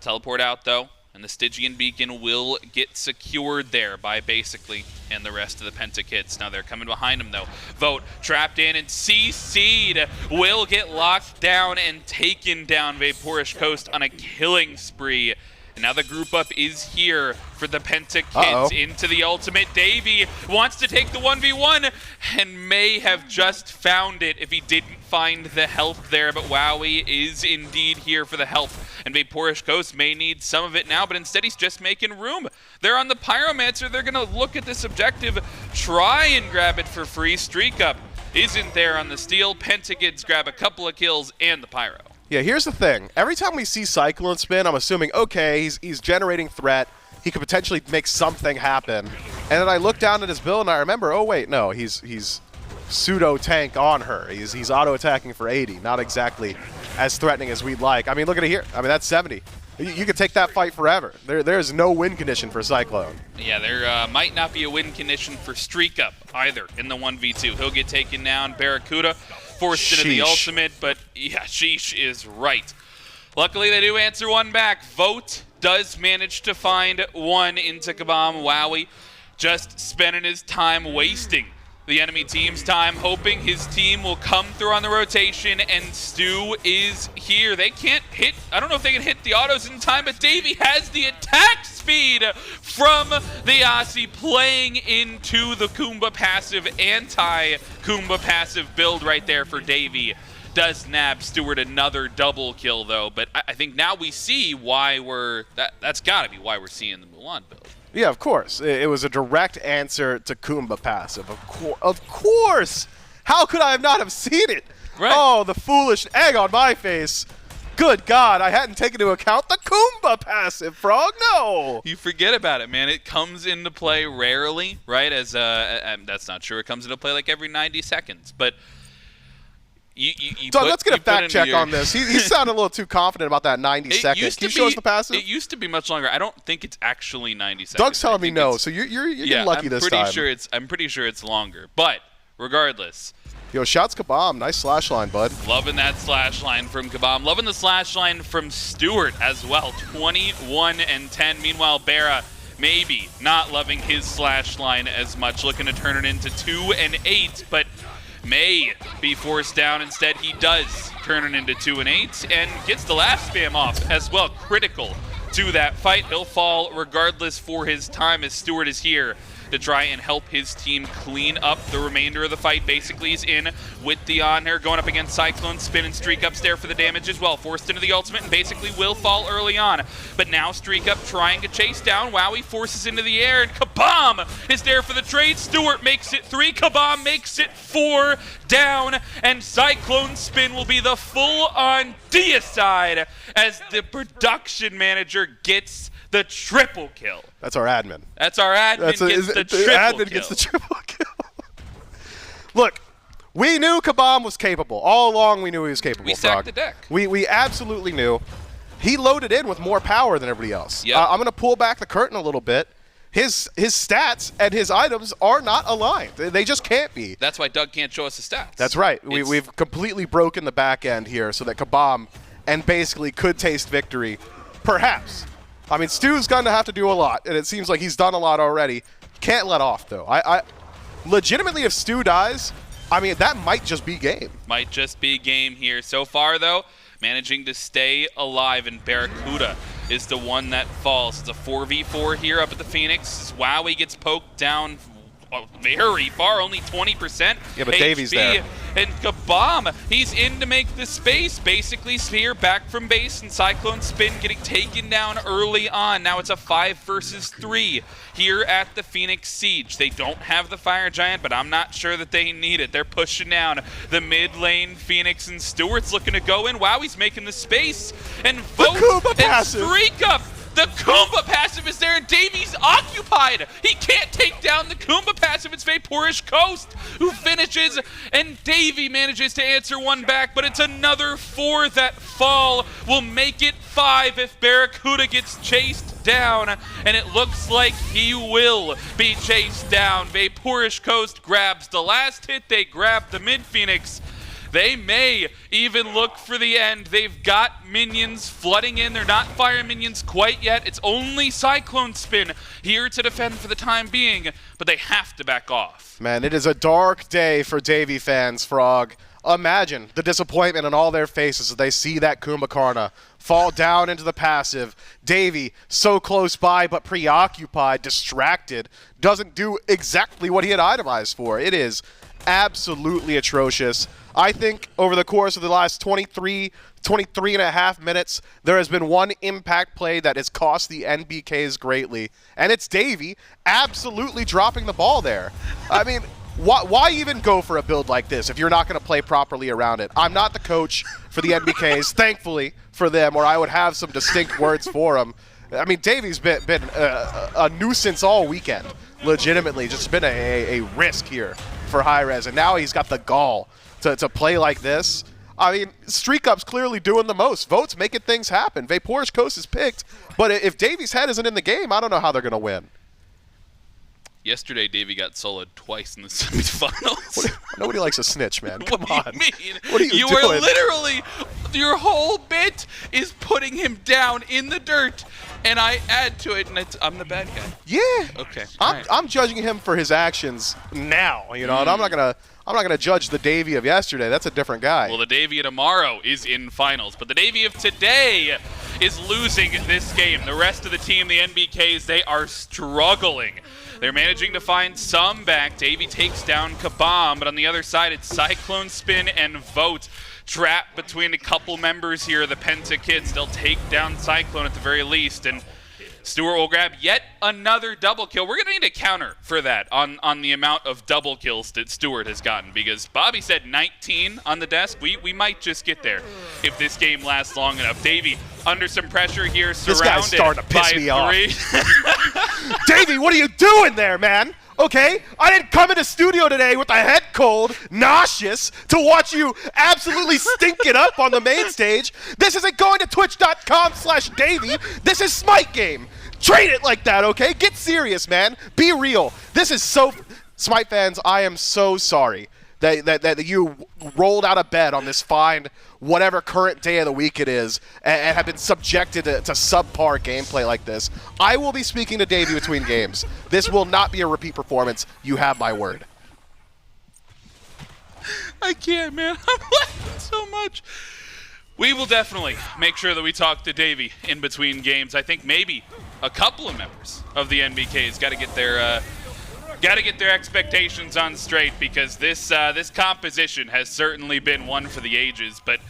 Teleport out, though, and the Stygian Beacon will get secured there by Basically and the rest of the Pentakids. Now they're coming behind him, though. Vote trapped in, and CC'd will get locked down and taken down VaporishCoast on a killing spree. And now the group up is here for the Pentakids into the ultimate. Davey wants to take the 1v1 and may have just found it if he didn't find the help there. But Wowy is indeed here for the help. And VaporishCoast may need some of it now, but instead he's just making room. They're on the Pyromancer. They're going to look at this objective, try and grab it for free. StreakUp isn't there on the steal. Pentakids grab a couple of kills and the Pyro. Yeah, here's the thing. Every time we see CycloneSpin, I'm assuming, okay, he's generating threat. He could potentially make something happen. And then I look down at his build and I remember, oh wait, no, he's pseudo-tank on her. He's auto-attacking for 80. Not exactly as threatening as we'd like. I mean, look at it here. I mean, that's 70. You could take that fight forever. There's no win condition for Cyclone. Yeah, there might not be a win condition for StreakUp either in the 1v2. He'll get taken down. BaRRaCCuDDa forced into the ultimate, but yeah, sheesh is right. Luckily, they do answer one back. Vote does manage to find one into Cabom. Wowy just spending his time wasting the enemy team's time, hoping his team will come through on the rotation, and Stu is here. They can't hit, I don't know if they can hit the autos in time, but Davey has the attack speed from the Aussie, playing into the Kumbha passive, anti-Kumbha passive build right there for Davey. Does nab Stuart another double kill, though, but I think now we see why that's gotta be why we're seeing the Mulan build. Yeah, of course. It was a direct answer to Kumbha passive. Of course! How could I not have seen it? Right. Oh, the foolish egg on my face. Good God, I hadn't taken into account the Kumbha passive, Frog. No! You forget about it, man. It comes into play rarely, right? As that's not true. It comes into play like every 90 seconds. But Doug, let's get a fact check on this. He sounded a little too confident about that 90 seconds. Can you show us the passive? It used to be much longer. I don't think it's actually 90 seconds. Doug's telling me no, so you're getting lucky this time. I'm pretty sure it's longer. But regardless. Yo, shouts Cabom. Nice slash line, bud. Loving that slash line from Cabom. Loving the slash line from Stuart as well. 21 and 10. Meanwhile, BaRRA maybe not loving his slash line as much. Looking to turn it into 2 and 8, but may be forced down. Instead, he does turn it into 2 and 8 and gets the last spam off as well. Critical to that fight. He'll fall regardless for his time, as Stuart is here to try and help his team clean up the remainder of the fight. Basically, he's in with the Anhur, going up against CycloneSpin, and StreakUp's there for the damage as well. Forced into the ultimate and basically will fall early on. But now StreakUp trying to chase down. Wowy forces into the air, and Cabom is there for the trade. Stuart makes it 3. Cabom makes it 4 down, and CycloneSpin will be the full-on deicide as the production manager gets the triple kill. That's our admin. That's our admin gets the triple admin kill. Gets the triple kill. Look, we knew Cabom was capable. All along we knew he was capable, We Frog. stacked the deck. We absolutely knew. He loaded in with more power than everybody else. Yep. I'm going to pull back the curtain a little bit. His stats and his items are not aligned. They just can't be. That's why Doug can't show us the stats. That's right. We've completely broken the back end here so that Cabom and basically could taste victory, perhaps, I mean, Stu's going to have to do a lot, and it seems like he's done a lot already. Can't let off, though. I legitimately, if Stu dies, I mean, that might just be game. Might just be game here. So far, though, managing to stay alive, and BaRRaCCuDDa is the one that falls. It's a 4v4 here up at the Phoenix. Wowy gets poked down very far, only 20%. Yeah, but Davy's there. And Cabom, he's in to make the space. Basically, Sphere back from base, and CycloneSpin getting taken down early on. Now it's a 5 versus 3 here at the Phoenix Siege. They don't have the Fire Giant, but I'm not sure that they need it. They're pushing down the mid lane. Phoenix and Stuart's looking to go in. Wowie's making the space. And Vote and StreakUp. The Kumbha passive is there, and Davy's occupied. He can't take down the Kumbha passive. It's VaporishCoast who finishes, and Davy manages to answer one back, but it's another 4 that fall. Will make it 5 if BaRRaCCuDDa gets chased down, and it looks like he will be chased down. VaporishCoast grabs the last hit. They grab the mid-Phoenix. They may even look for the end. They've got minions flooding in. They're not fire minions quite yet. It's only CycloneSpin here to defend for the time being, but they have to back off. Man, it is a dark day for Davy fans, Frog. Imagine the disappointment on all their faces as they see that Kumbhakarna fall down into the passive. Davy, so close by but preoccupied, distracted, doesn't do exactly what he had itemized for. It is absolutely atrocious. I think over the course of the last 23 and a half minutes, there has been one impact play that has cost the NBKs greatly, and it's Davy absolutely dropping the ball there. I mean, why even go for a build like this if you're not going to play properly around it? I'm not the coach for the NBKs, thankfully for them, or I would have some distinct words for them. I mean, Davy's been a nuisance all weekend, legitimately. Just been a risk here for hi-rez, and now he's got the gall to play like this. I mean, StreakUp's clearly doing the most. Vote's making things happen. VaporishCoast is picked, but if Davy's head isn't in the game, I don't know how they're going to win. Yesterday, Davy got soloed twice in the semifinals. Nobody likes a snitch, man. Come on. What do you mean? What are you were doing? literally, your whole bit is putting him down in the dirt, and I add to it, and I'm the bad guy. Yeah. Okay. I'm judging him for his actions now, you know, and I'm not gonna judge the Davy of yesterday. That's a different guy. Well, the Davy of tomorrow is in finals, but the Davy of today is losing this game. The rest of the team, the NBKs, they are struggling. They're managing to find some back. Davy takes down Cabom, but on the other side, it's CycloneSpin and Vote. Trapped between a couple members here, the Pentakids. They'll take down Cyclone at the very least, and Stuart will grab yet another double kill. We're going to need a counter for that on the amount of double kills that Stuart has gotten, because Bobby said 19 on the desk. We might just get there if this game lasts long enough. Davy under some pressure here, surrounded this guy's starting to piss by me 3. off. Davy, what are you doing there, man? Okay, I didn't come into studio today with a head cold, nauseous, to watch you absolutely stink it up on the main stage. This isn't going to twitch.com/Davy. This is SMITE game. Treat it like that, okay? Get serious, man. Be real. This is so... SMITE fans, I am so sorry that you rolled out of bed on this fine, whatever current day of the week it is, and have been subjected to subpar gameplay like this. I will be speaking to Davey between games. This will not be a repeat performance. You have my word. I can't, man. I'm laughing so much. We will definitely make sure that we talk to Davey in between games. I think maybe a couple of members of the NBKs got to get their expectations on straight, because this composition has certainly been one for the ages. But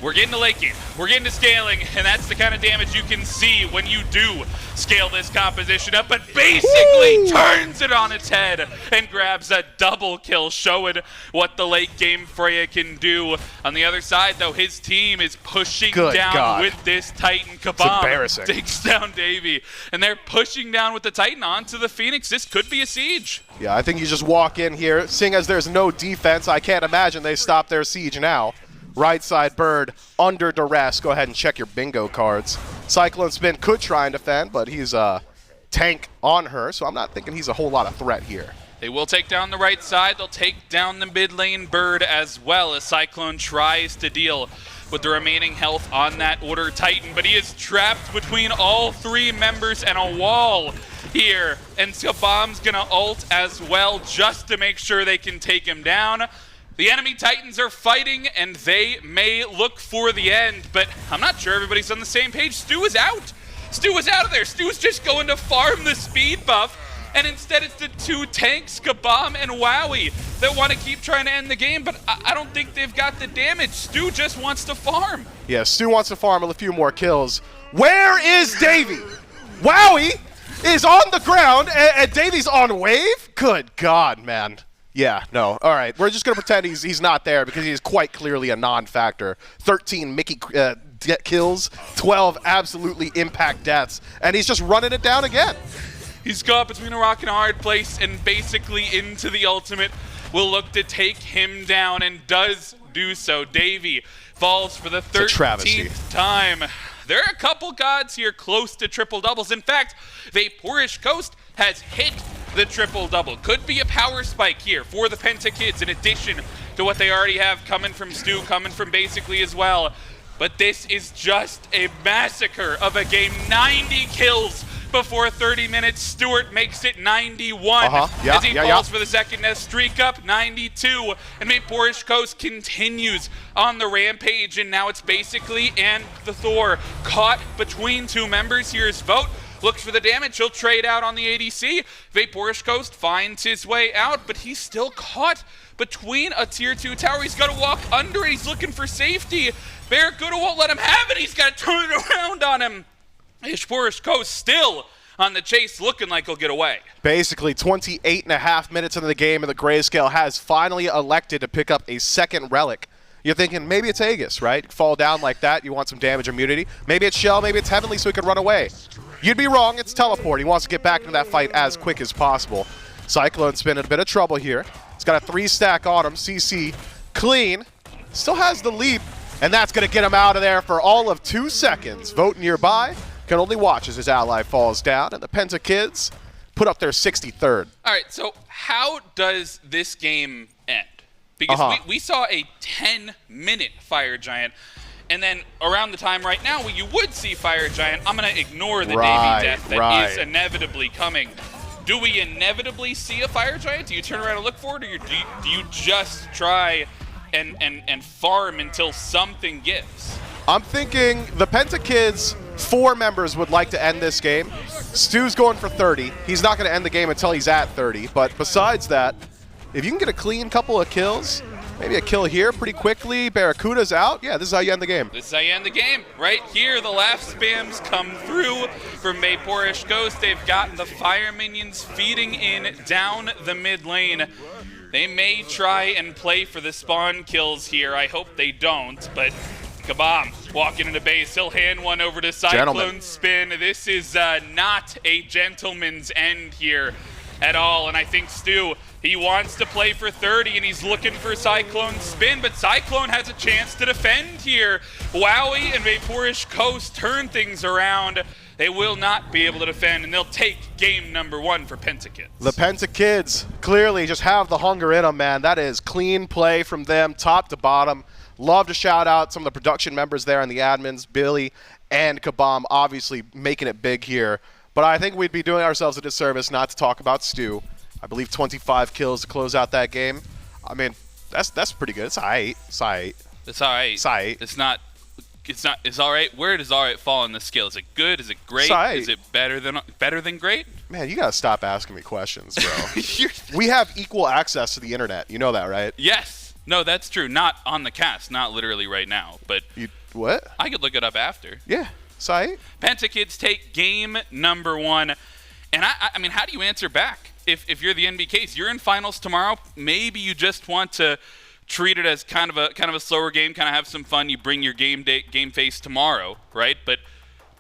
we're getting to late game, we're getting to scaling, and that's the kind of damage you can see when you do scale this composition up, but basically turns it on its head and grabs a double kill, showing what the late game Freya can do. On the other side, though, his team is pushing down with this Titan. Cabom takes down Davy, and they're pushing down with the Titan onto the Phoenix. This could be a siege. Yeah, I think you just walk in here. Seeing as there's no defense, I can't imagine they stop their siege now. Right side bird under duress. Go ahead and check your bingo cards. CycloneSpin could try and defend, but he's a tank on her, so I'm not thinking he's a whole lot of threat here. They will take down the right side. They'll take down the mid lane bird as well, as Cyclone tries to deal with the remaining health on that Order Titan, but he is trapped between all 3 members and a wall here, and Cabom's gonna ult as well just to make sure they can take him down. The enemy Titans are fighting, and they may look for the end, but I'm not sure everybody's on the same page. Stu is out. Stu is out of there. Stu's just going to farm the speed buff, and instead it's the 2 tanks, Cabom and Wowy, that want to keep trying to end the game, but I don't think they've got the damage. Stu just wants to farm. Yeah, Stu wants to farm a few more kills. Where is Davey? Wowy is on the ground, and Davy's on wave? Good God, man. Yeah, no. All right, we're just going to pretend he's not there because he is quite clearly a non-factor. 13 Mickey kills, 12 absolutely impact deaths, and he's just running it down again. He's caught between a rock and a hard place, and basically into the ultimate will look to take him down, and does do so. Davey falls for the 13th time. There are a couple gods here close to triple doubles. In fact, VaporishCoast has hit the triple double. Could be a power spike here for the Pentakids in addition to what they already have coming from Stu, coming from basically as well. But this is just a massacre of a game. 90 kills before 30 minutes. Stuart makes it 91 as he falls for the second nest. StreakUp 92, and BaRRaCCuDDa continues on the rampage, and now it's basically and the Thor caught between 2 members. Here's Vote. Looks for the damage. He'll trade out on the ADC. VaporishCoast finds his way out, but he's still caught between a tier 2 tower. He's got to walk under it. He's looking for safety. BaRRaCCuDDa won't let him have it. He's got to turn it around on him. BaRRaCCuDDa still on the chase, looking like he'll get away. Basically, 28.5 minutes into the game, and the Grayscale has finally elected to pick up a second relic. You're thinking, maybe it's Aegis, right? Fall down like that, you want some damage immunity. Maybe it's Shell, maybe it's Heavenly so he can run away. You'd be wrong, it's Teleport. He wants to get back into that fight as quick as possible. CycloneSpin in a bit of trouble here. He's got a 3-stack on him. CC clean. Still has the leap, and that's going to get him out of there for all of 2 seconds. Vote nearby. Can only watch as his ally falls down, and the Pentakids put up their 63rd. All right, so how does this game end? Because we saw a 10-minute Fire Giant, and then around the time right now where you would see Fire Giant, I'm going to ignore the Navy death that is inevitably coming. Do we inevitably see a Fire Giant? Do you turn around and look for it, or do you just try and farm until something gives? I'm thinking the Pentakids, 4 members would like to end this game. Stu's going for 30. He's not going to end the game until he's at 30. But besides that, if you can get a clean couple of kills, maybe a kill here pretty quickly, BaRRaCCuDDa's out. Yeah, this is how you end the game. This is how you end the game. Right here, the laugh spams come through from BaRRaCCuDDa. They've gotten the fire minions feeding in down the mid lane. They may try and play for the spawn kills here. I hope they don't, but Cabom walking into base. He'll hand one over to CycloneSpin. This is not a gentleman's end here at all, and I think Stu, he wants to play for 30, and he's looking for CycloneSpin, but Cyclone has a chance to defend here. Wowy and VaporishCoast turn things around. They will not be able to defend, and they'll take game number 1 for Pentakids. The Pentakids clearly just have the hunger in them, man. That is clean play from them, top to bottom. Love to shout out some of the production members there and the admins, Billy and Cabom, obviously making it big here. But I think we'd be doing ourselves a disservice not to talk about Stu. I believe 25 kills to close out that game. I mean, that's pretty good. It's all right. It's all right. It's all right. It's all right. It's all right. Where does all right fall on the scale? Is it good? Is it great? It's all right. Is it better than great? Man, you gotta stop asking me questions, bro. We have equal access to the internet. You know that, right? Yes. No, that's true. Not on the cast. Not literally right now. But what? I could look it up after. Yeah. It's all right. Pentakids take game number 1. And I mean, how do you answer back? If you're the NBKs, you're in finals tomorrow. Maybe you just want to treat it as kind of a slower game, kind of have some fun. You bring your game face tomorrow, right? But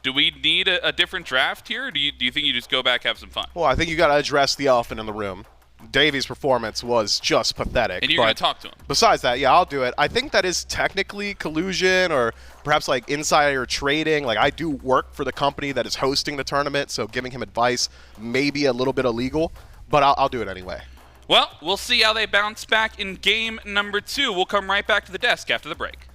do we need a different draft here? Or do you think you just go back, have some fun? Well, I think you got to address the elephant in the room. Davy's performance was just pathetic. And you're going to talk to him. Besides that, yeah, I'll do it. I think that is technically collusion or perhaps like insider trading. Like, I do work for the company that is hosting the tournament, so giving him advice may be a little bit illegal, but I'll do it anyway. Well, we'll see how they bounce back in game number 2. We'll come right back to the desk after the break.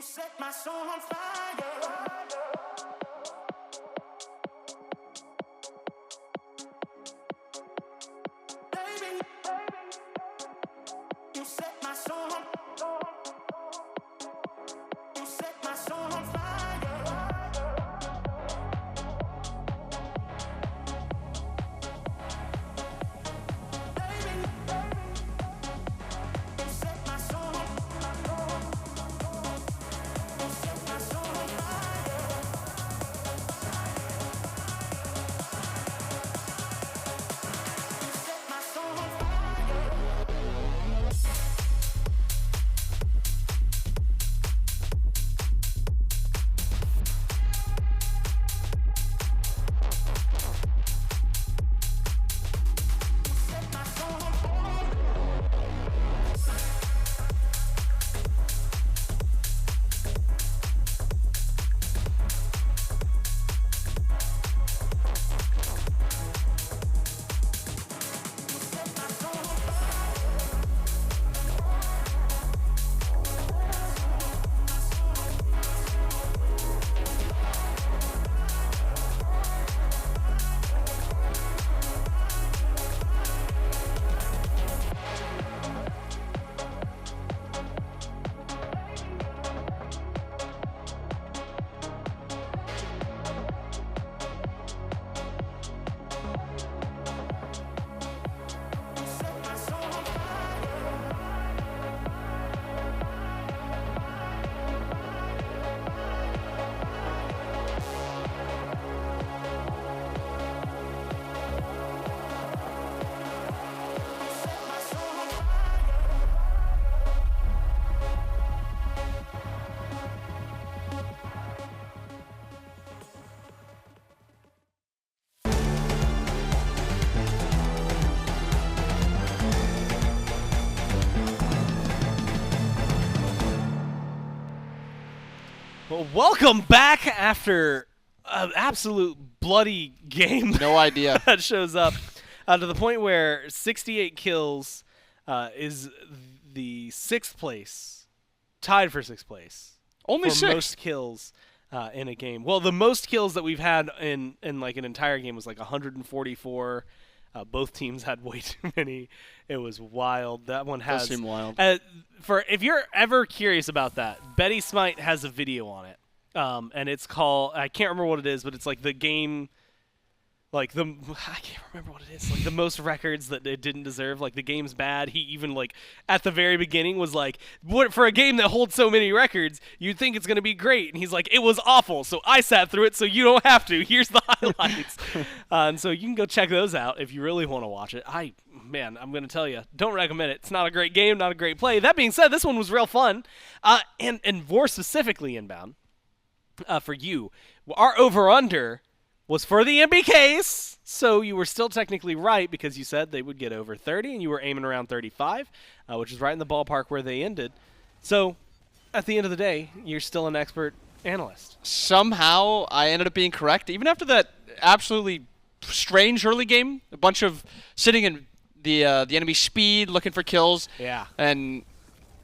You set my soul on fire. Baby, you set my soul on fire. You set my soul on fire. Baby, you set my soul on fire. You set my soul on fire. You set my soul on fire. Set my soul on fire. Set my soul on fire. Set my soul on fire. Set my soul on fire. Well, welcome back after an absolute bloody game. No idea. That shows up to the point where 68 kills is the sixth place, tied for sixth place. Only for 6. most kills in a game. Well, the most kills that we've had in like an entire game was like 144. Both teams had way too many. It was wild. That one has. Does seem wild. For if you're ever curious about that, Betty Smite has a video on it, and it's called, I can't remember what it is, but it's like the game, like I can't remember what it is, like the most records that it didn't deserve. Like the game's bad. He even like at the very beginning was like, what for a game that holds so many records, you'd think it's gonna be great, and he's like, it was awful. So I sat through it, so you don't have to. Here's the highlights, and so you can go check those out if you really want to watch it. Man, I'm going to tell you, don't recommend it. It's not a great game, not a great play. That being said, this one was real fun. And more specifically, Inbound, for you, our over-under was for the NBKs, so you were still technically right because you said they would get over 30, and you were aiming around 35, which is right in the ballpark where they ended. So, at the end of the day, you're still an expert analyst. Somehow I ended up being correct, even after that absolutely strange early game. A bunch of sitting in the enemy speed, looking for kills. Yeah. And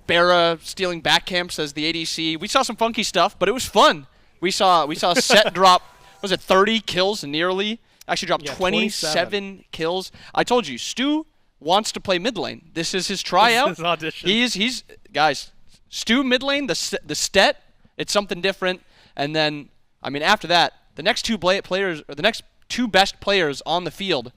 BaRRA stealing back camps as the ADC. We saw some funky stuff, but it was fun. We saw a set drop. Was it 30 kills nearly? Actually dropped 27 kills. I told you, Stu wants to play mid lane. This is his tryout. This is his audition. He's guys. Stu mid lane, the stet. It's something different. And then, I mean, after that, the next two players, or the next two best players on the field.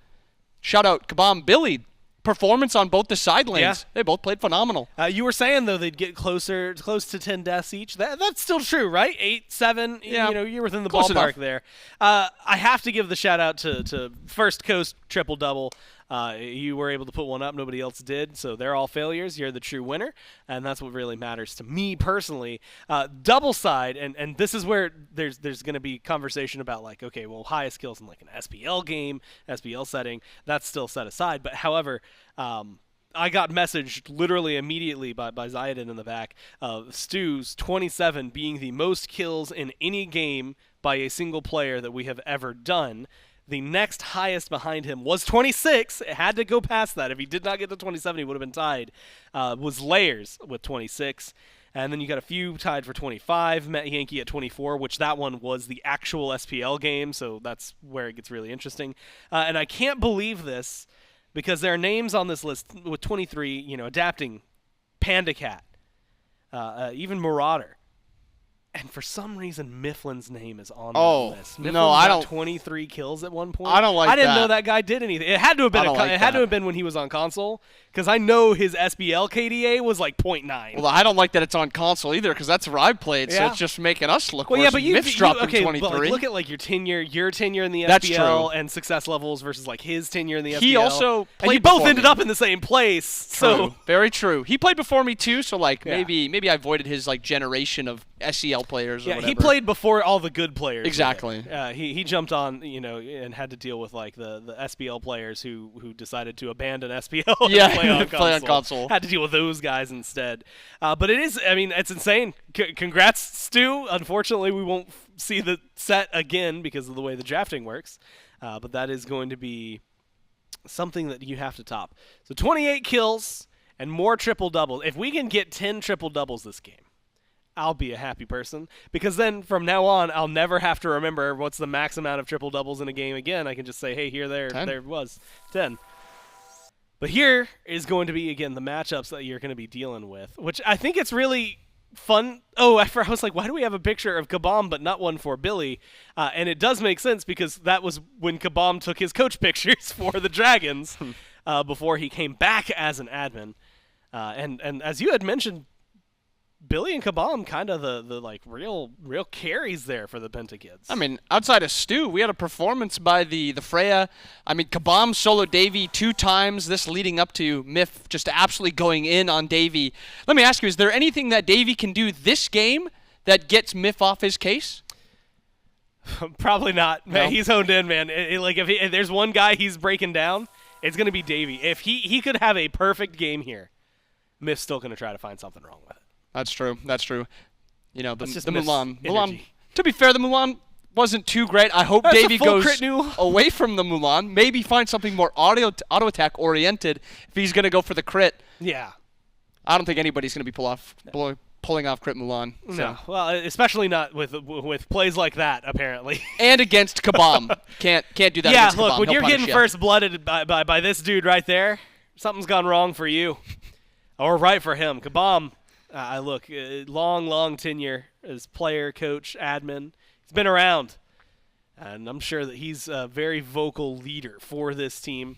Shout out Cabom, Billy. Performance on both the side lanes. Yeah. They both played phenomenal. You were saying though they'd get close to 10 deaths each. That's still true, right? 8, 7. Yeah. You know, you're within the Close ballpark enough. there. I have to give the shout out to First Coast triple double. You were able to put one up. Nobody else did. So they're all failures. You're the true winner, and that's what really matters to me personally. Double side, and this is where there's going to be conversation about like, okay, well, highest kills in like an SPL game, SPL setting. That's still set aside. But however. I got messaged literally immediately by Zayden in the back of Stu's 27 being the most kills in any game by a single player that we have ever done. The next highest behind him was 26. It had to go past that. If he did not get to 27, he would have been tied. Was Layers with 26. And then you got a few tied for 25, Met Yankee at 24, which that one was the actual SPL game, so that's where it gets really interesting. And I can't believe this because there are names on this list with 23, adapting Pentakids, even Marauder. And for some reason, Mifflin's name is on that list. Mifflin got 23 kills at one point. I don't like I didn't that. know that guy did anything. It had to have been. It had to have been when he was on console, because I know his SBL KDA was like 0.9. Well, I don't like that it's on console either, because that's where I've played, so Yeah. it's just making us look Well, worse. yeah, but Miff's dropping okay, 23. but like, look at like your tenure in the That's SBL true. and success levels versus like his tenure in the SBL. He also and played you both before ended me. up in the same place. So Very true. He played before me too, so like Yeah. maybe I avoided his like generation of SEL players or yeah, whatever. he played before all the good players. did. Exactly. He jumped on, and had to deal with like the SBL players who decided to abandon SBL Yeah, and play on play on console. Had to deal with those guys instead. But it is, it's insane. Congrats, Stu. Unfortunately, we won't see the set again because of the way the drafting works. But that is going to be something that you have to top. So 28 kills and more triple doubles. If we can get 10 triple doubles this game, I'll be a happy person, because then from now on I'll never have to remember what's the max amount of triple doubles in a game again. I can just say, hey, there 10. was 10. But here is going to be, again, the matchups that you're going to be dealing with, which I think it's really fun. Oh, I was like, why do we have a picture of Cabom but not one for Billy? And it does make sense, because that was when Cabom took his coach pictures for the Dragons before he came back as an admin. And as you had mentioned, Billy and Cabom kind of the like real carries there for the Pentakids. I mean, outside of Stu, we had a performance by the Freya. I mean, Cabom solo Davy 2 times, this leading up to Miff just absolutely going in on Davy. Let me ask you, is there anything that Davy can do this game that gets Miff off his case? Probably not. No. Man, he's honed in, man. If there's one guy he's breaking down, it's going to be Davy. If he could have a perfect game here, Miff's still going to try to find something wrong with it. That's true. The That's just Mulan. energy. To be fair, the Mulan wasn't too great. I hope That's a Davy full goes crit new. away from the Mulan. Maybe find something more auto attack oriented if he's going to go for the crit. Yeah. I don't think anybody's going to be pulling off crit Mulan. So. No. Well, especially not with plays like that, apparently. And against Cabom. Can't do that Yeah, against look, Cabom. when He'll you're punish getting you. first blooded by this dude right there, something's gone wrong for you. Or right for him. Cabom, long tenure as player, coach, admin. He's been around. And I'm sure that he's a very vocal leader for this team,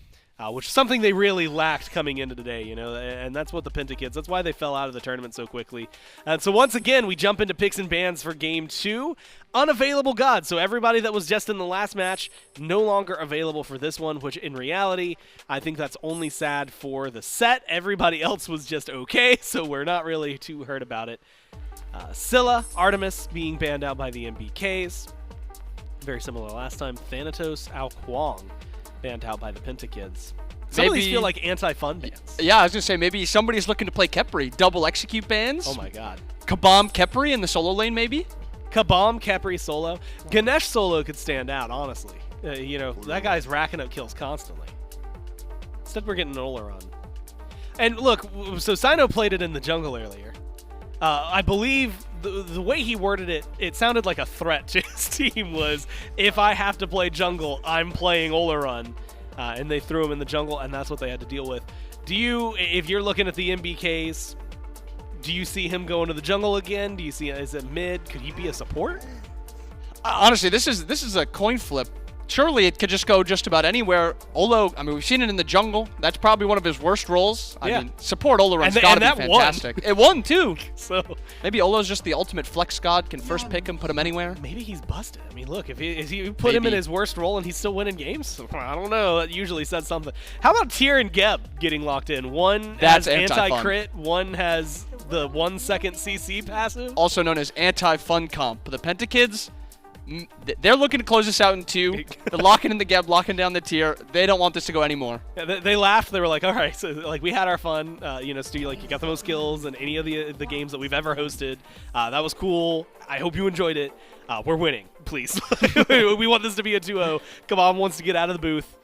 which is something they really lacked coming into today, and that's what the Pentakids, that's why they fell out of the tournament so quickly. And so once again, we jump into picks and bans for Game 2. Unavailable gods. So everybody that was just in the last match, no longer available for this one, which in reality, I think that's only sad for the set. Everybody else was just okay, so we're not really too hurt about it. Scylla, Artemis being banned out by the NBKs. Very similar last time. Thanatos, Ao Kwong banned out by the Pentakids. Some of these Maybe- feel like anti-fun bans. Yeah, I was going to say, maybe somebody's looking to play Kepri. Double execute bans. Oh my god. Cabom Kepri in the solo lane, maybe? Cabom, Kepri solo. Ganesh solo could stand out, honestly. That guy's racking up kills constantly. Instead, we're getting an Olorun. And look, so Sino played it in the jungle earlier. I believe the way he worded it, it sounded like a threat to his team was, if I have to play jungle, I'm playing Olorun. And they threw him in the jungle, and that's what they had to deal with. If you're looking at the NBKs, do you see him going to the jungle again? Do you see, is it mid? Could he be a support? Honestly, this is a coin flip. Surely it could just go just about anywhere. Olo, I mean, we've seen it in the jungle. That's probably one of his worst roles. Yeah. I mean, support Olorun's And got to that be won. fantastic. It won, too. So Maybe Olo's just the ultimate flex god, can first pick him, put him anywhere. maybe he's busted. I mean, look, if you put him in Maybe. his worst role and he's still winning games, I don't know. That usually says something. How about Tyr and Geb getting locked in? One That's has anti-fun. anti-crit, one has the 1 second CC passive. Also known as anti-fun comp. The Pentakids, they're looking to close this out in 2. They're locking in the Geb, locking down the tier. They don't want this to go anymore. Yeah, they laughed. They were like, all right, so like we had our fun. Stu, like you got the most kills in any of the games that we've ever hosted. That was cool. I hope you enjoyed it. We're winning, please. We want this to be a 2-0. Cabom wants to get out of the booth.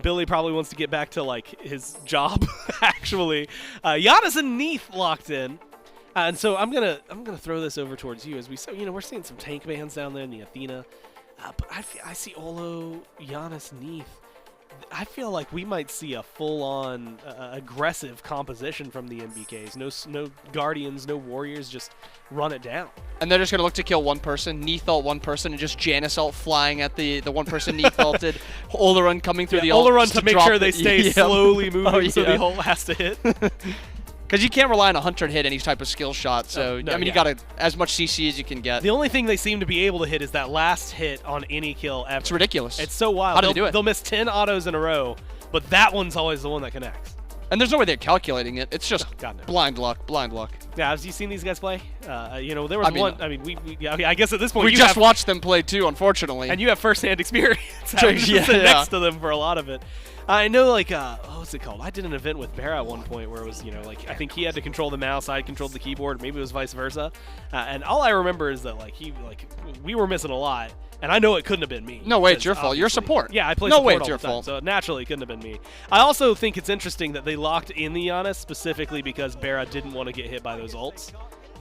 Billy probably wants to get back to like his job, actually. Janus and Neith locked in. And so I'm gonna throw this over towards you as we're seeing some tank bans down there in the Athena, but I see Olo, Janus, Neith. I feel like we might see a full-on aggressive composition from the NBKs. No Guardians, no Warriors, just run it down. And they're just going to look to kill one person, Neith ult one person, and just Janus ult flying at the one person Neith ulted. Olorun coming through the ult. Olorun to make sure they stay slowly moving so the ult has to hit. Because you can't rely on a hunter to hit any type of skill shot, so I mean you got as much CC as you can get. The only thing they seem to be able to hit is that last hit on any kill ever. It's ridiculous. It's so wild. How do they do it? They'll miss 10 autos in a row, but that one's always the one that connects. And there's no way they're calculating it. It's just God, no. blind luck, blind luck. Yeah, have you seen these guys play? There was one. I mean, I guess at this point we just watched them play too, unfortunately. And you have first-hand experience. Having to sit next to them for a lot of it. I know, what's it called? I did an event with BaRRa at one point where it was, I think he had to control the mouse, I controlled the keyboard, maybe it was vice versa. And all I remember is that, we were missing a lot. And I know it couldn't have been me. No way, it's your fault. You're support. Yeah, I play support all the time. No way, it's your fault. So naturally, it couldn't have been me. I also think it's interesting that they locked in the Janus specifically because BaRRa didn't want to get hit by those ults.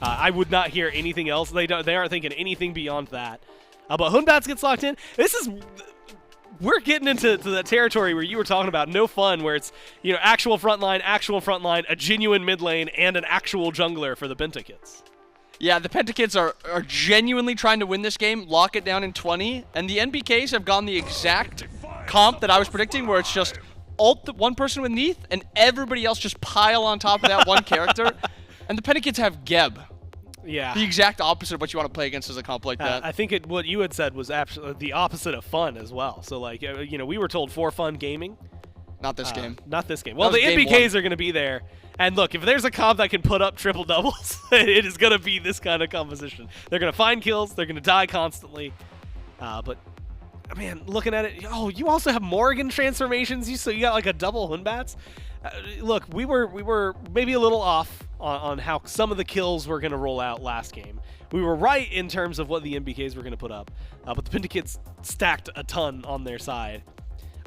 I would not hear anything else. They aren't thinking anything beyond that. But Hunbatz gets locked in. We're getting into that territory where you were talking about no fun, where it's actual frontline, a genuine mid lane, and an actual jungler for the Pentakids. Yeah, the Pentakids are genuinely trying to win this game, lock it down in 20, and the NBKs have gone the exact comp that I was predicting, where it's just ult one person with Neith, and everybody else just pile on top of that one character. And the Pentakids have Geb. Yeah. The exact opposite of what you want to play against as a comp like that. I think what you had said was absolutely the opposite of fun as well. So, we were told for fun gaming. Not this game. Not this game. Well, the NBKs are going to be there. And look, if there's a comp that can put up triple doubles, it is going to be this kind of composition. They're going to find kills. They're going to die constantly. But, man, looking at it, you also have Morrigan transformations. So you got a double Hunbatz. Look, we were maybe a little off on how some of the kills were going to roll out last game. We were right in terms of what the NBKs were going to put up. But the Pentakids stacked a ton on their side.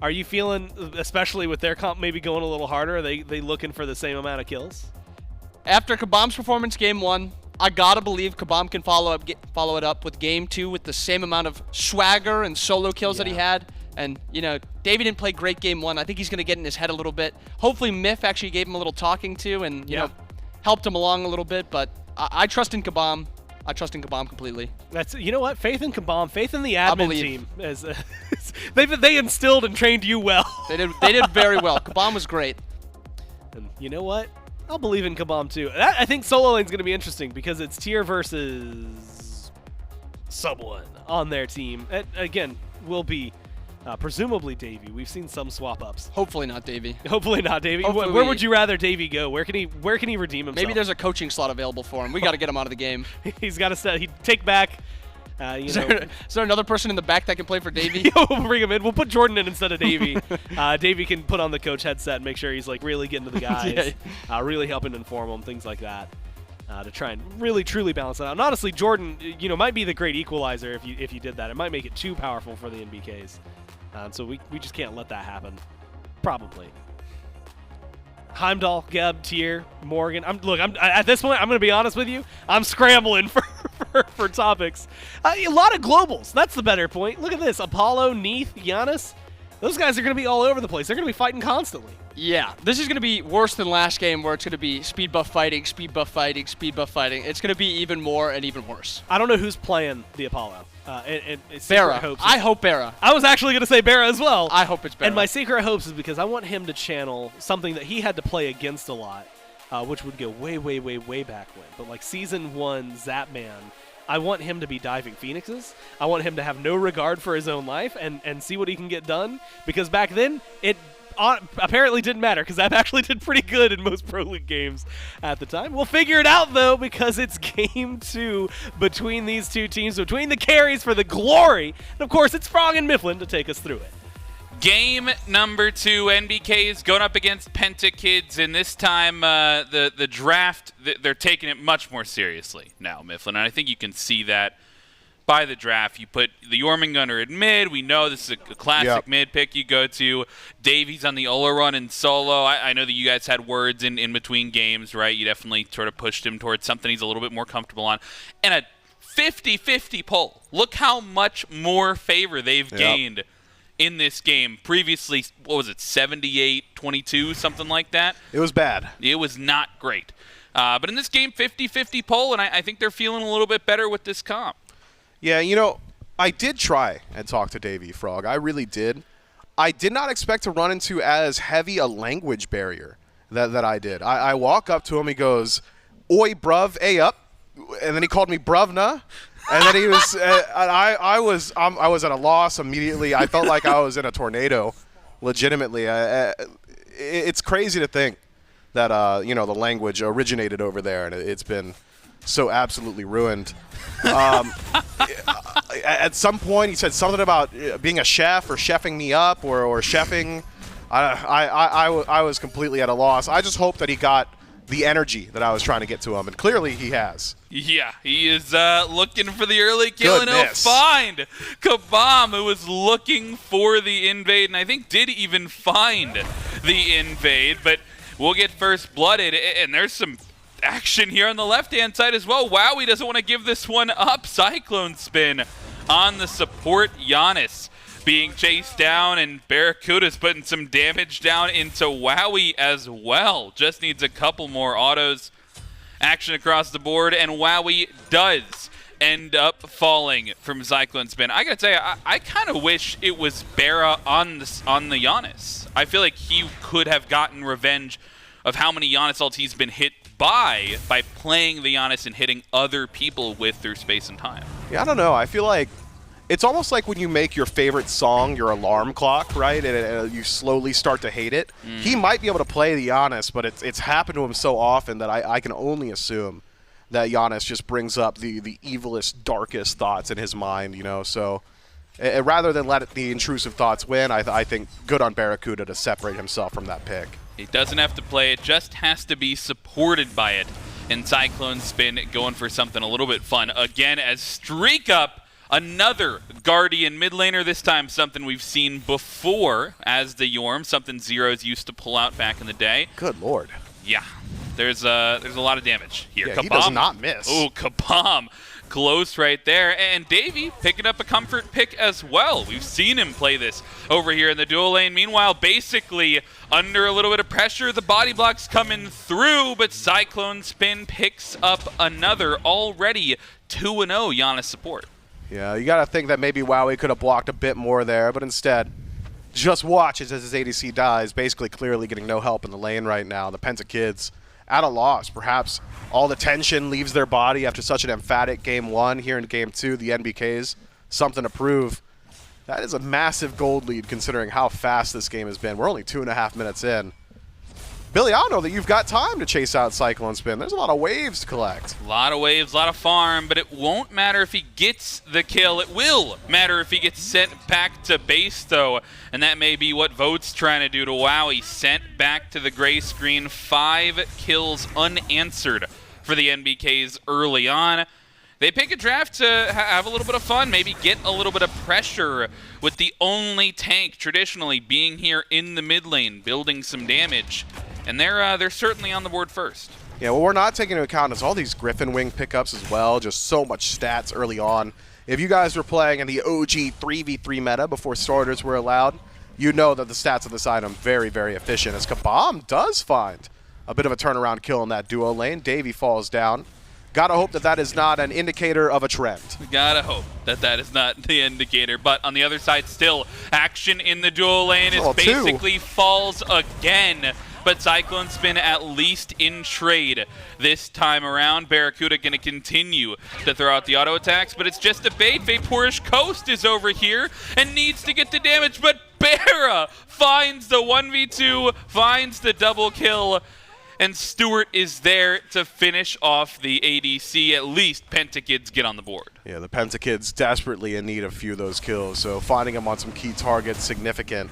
Are you feeling, especially with their comp maybe going a little harder, are they looking for the same amount of kills? After Cabom's performance game 1, I gotta believe Cabom can follow it up with game 2 with the same amount of swagger and solo kills that he had. And, Davey didn't play great game 1. I think he's gonna get in his head a little bit. Hopefully Myth actually gave him a little talking to and, helped him along a little bit. But I trust in Cabom. I trust in Cabom completely. That's what, faith in Cabom, faith in the admin team. They instilled and trained you well. They did very well. Cabom was great. And you know what? I'll believe in Cabom too. I think solo lane's going to be interesting because it's tier versus someone on their team. It, again, will be presumably Davey. We've seen some swap ups. Hopefully not Davey. Hopefully not Davey. Where would you rather Davey go? Where can he redeem himself? Maybe there's a coaching slot available for him. We got to get him out of the game. He's got to he'd take back. Is there another person in the back that can play for Davey? We'll bring him in. We'll put Jordan in instead of Davey. Davey can put on the coach headset and make sure he's really getting to the guys, really helping inform them, things like that, to try and really truly balance it out. And honestly, Jordan, might be the great equalizer if you did that. It might make it too powerful for the NBKs. So we just can't let that happen. Probably. Heimdallr, Geb, Tier, Morrigan. At this point, I'm going to be honest with you. I'm scrambling for topics. A lot of globals. That's the better point. Look at this. Apollo, Neith, Janus. Those guys are going to be all over the place. They're going to be fighting constantly. Yeah, this is going to be worse than last game where it's going to be speed buff fighting, speed buff fighting, speed buff fighting. It's going to be even more and even worse. I don't know who's playing the Apollo. BaRRa. I hope BaRRa. I was actually going to say BaRRa as well. I hope it's BaRRa. And my secret hopes is because I want him to channel something that he had to play against a lot, which would go way, way, way, way back when. But like Season 1 Zapman, I want him to be diving Phoenixes. I want him to have no regard for his own life and see what he can get done. Because back then, it apparently didn't matter because Zap actually did pretty good in most Pro League games at the time. We'll figure it out, though, because it's Game 2 between these two teams, between the carries for the glory. And, of course, it's Frog and Mifflin to take us through it. Game number 2, NBKs going up against Pentakids, and this time the draft, they're taking it much more seriously now, Mifflin, and I think you can see that by the draft. You put the Jormungandr in mid. We know this is a classic mid pick you go to. Davies on the Olorun and solo. I know that you guys had words in between games, right? You definitely sort of pushed him towards something he's a little bit more comfortable on. And a 50-50 pull. Look how much more favor they've gained in this game. Previously, what was it, 78-22, something like that? It was bad. It was not great. But in this game, 50-50 pull, and I think they're feeling a little bit better with this comp. Yeah, you know, I did try and talk to Davey Frog. I really did. I did not expect to run into as heavy a language barrier that I did. I walk up to him, he goes, "Oi, bruv, A up," and then he called me bruvna, and then he was, I was at a loss immediately. I felt like I was in a tornado, legitimately. It's crazy to think that you know, the language originated over there, and it's been so absolutely ruined. At some point, he said something about being a chef or chefing me up or chefing. I was completely at a loss. I just hope that he got the energy that I was trying to get to him, and clearly he has. Yeah, he is looking for the early kill, and he'll Goodness. find Cabom, who was looking for the invade, and I think did even find the invade, but we'll get first blooded, and there's some action here on the left-hand side as well. Wowy doesn't want to give this one up. CycloneSpin on the support. Janus being chased down, and BaRRaCCuDDa's putting some damage down into Wowy as well. Just needs a couple more autos. Action across the board, and Wowy does end up falling from CycloneSpin. I gotta tell you, I kind of wish it was BaRRa on the Janus. I feel like he could have gotten revenge of how many Janus ults he's been hit by playing the Janus and hitting other people with through space and time. Yeah, I don't know. I feel like it's almost like when you make your favorite song your alarm clock, right? And you slowly start to hate it. He might be able to play the Janus, but it's happened to him so often that I can only assume that Janus just brings up the evilest, darkest thoughts in his mind, you know? So rather than let the intrusive thoughts win, I think good on BaRRaCCuDDa to separate himself from that pick. He doesn't have to play it, just has to be supported by it. And CycloneSpin going for something a little bit fun. Again, as StreakUp, another Guardian mid laner, this time something we've seen before as the Jorm, something Zeros used to pull out back in the day. Good lord. Yeah, there's a lot of damage here. Yeah, Cabom, he does not miss. Oh, Cabom. Close right there, and Davey picking up a comfort pick as well. We've seen him play this over here in the dual lane. Meanwhile, basically under a little bit of pressure, the body block's coming through, but CycloneSpin picks up another already 2-0 Janus support. Yeah, you got to think that maybe Wowy could have blocked a bit more there, but instead just watches as his ADC dies, basically clearly getting no help in the lane right now. The Pentakids at a loss. Perhaps all the tension leaves their body after such an emphatic Game 1. Here in Game 2, the NBKs, something to prove. That is a massive gold lead considering how fast this game has been. We're only 2.5 minutes in. Billy, I don't know that you've got time to chase out CycloneSpin. There's a lot of waves to collect. A lot of waves, a lot of farm, but it won't matter if he gets the kill. It will matter if he gets sent back to base, though, and that may be what Vote's trying to do to Wowy. Sent back to the gray screen, 5 kills unanswered for the NBKs early on. They pick a draft to have a little bit of fun, maybe get a little bit of pressure with the only tank traditionally being here in the mid lane, building some damage. And they're certainly on the board first. Yeah, what we're not taking into account is all these Griffin Wing pickups as well. Just so much stats early on. If you guys were playing in the OG 3v3 meta before starters were allowed, you know that the stats of this item very, very efficient. As Cabom does find a bit of a turnaround kill in that duo lane. Davey falls down. Gotta hope that that is not an indicator of a trend. We gotta hope that that is not the indicator. But on the other side, still action in the dual lane is basically falls again. But CycloneSpin at least in trade this time around. BaRRaCCuDDa going to continue to throw out the auto attacks, but it's just a bait. VaporishCoast is over here and needs to get the damage, but BaRRa finds the 1v2, finds the double kill, and Stuart is there to finish off the ADC. At least Pentakids get on the board. Yeah, the Pentakids desperately in need of a few of those kills, so finding them on some key targets significant.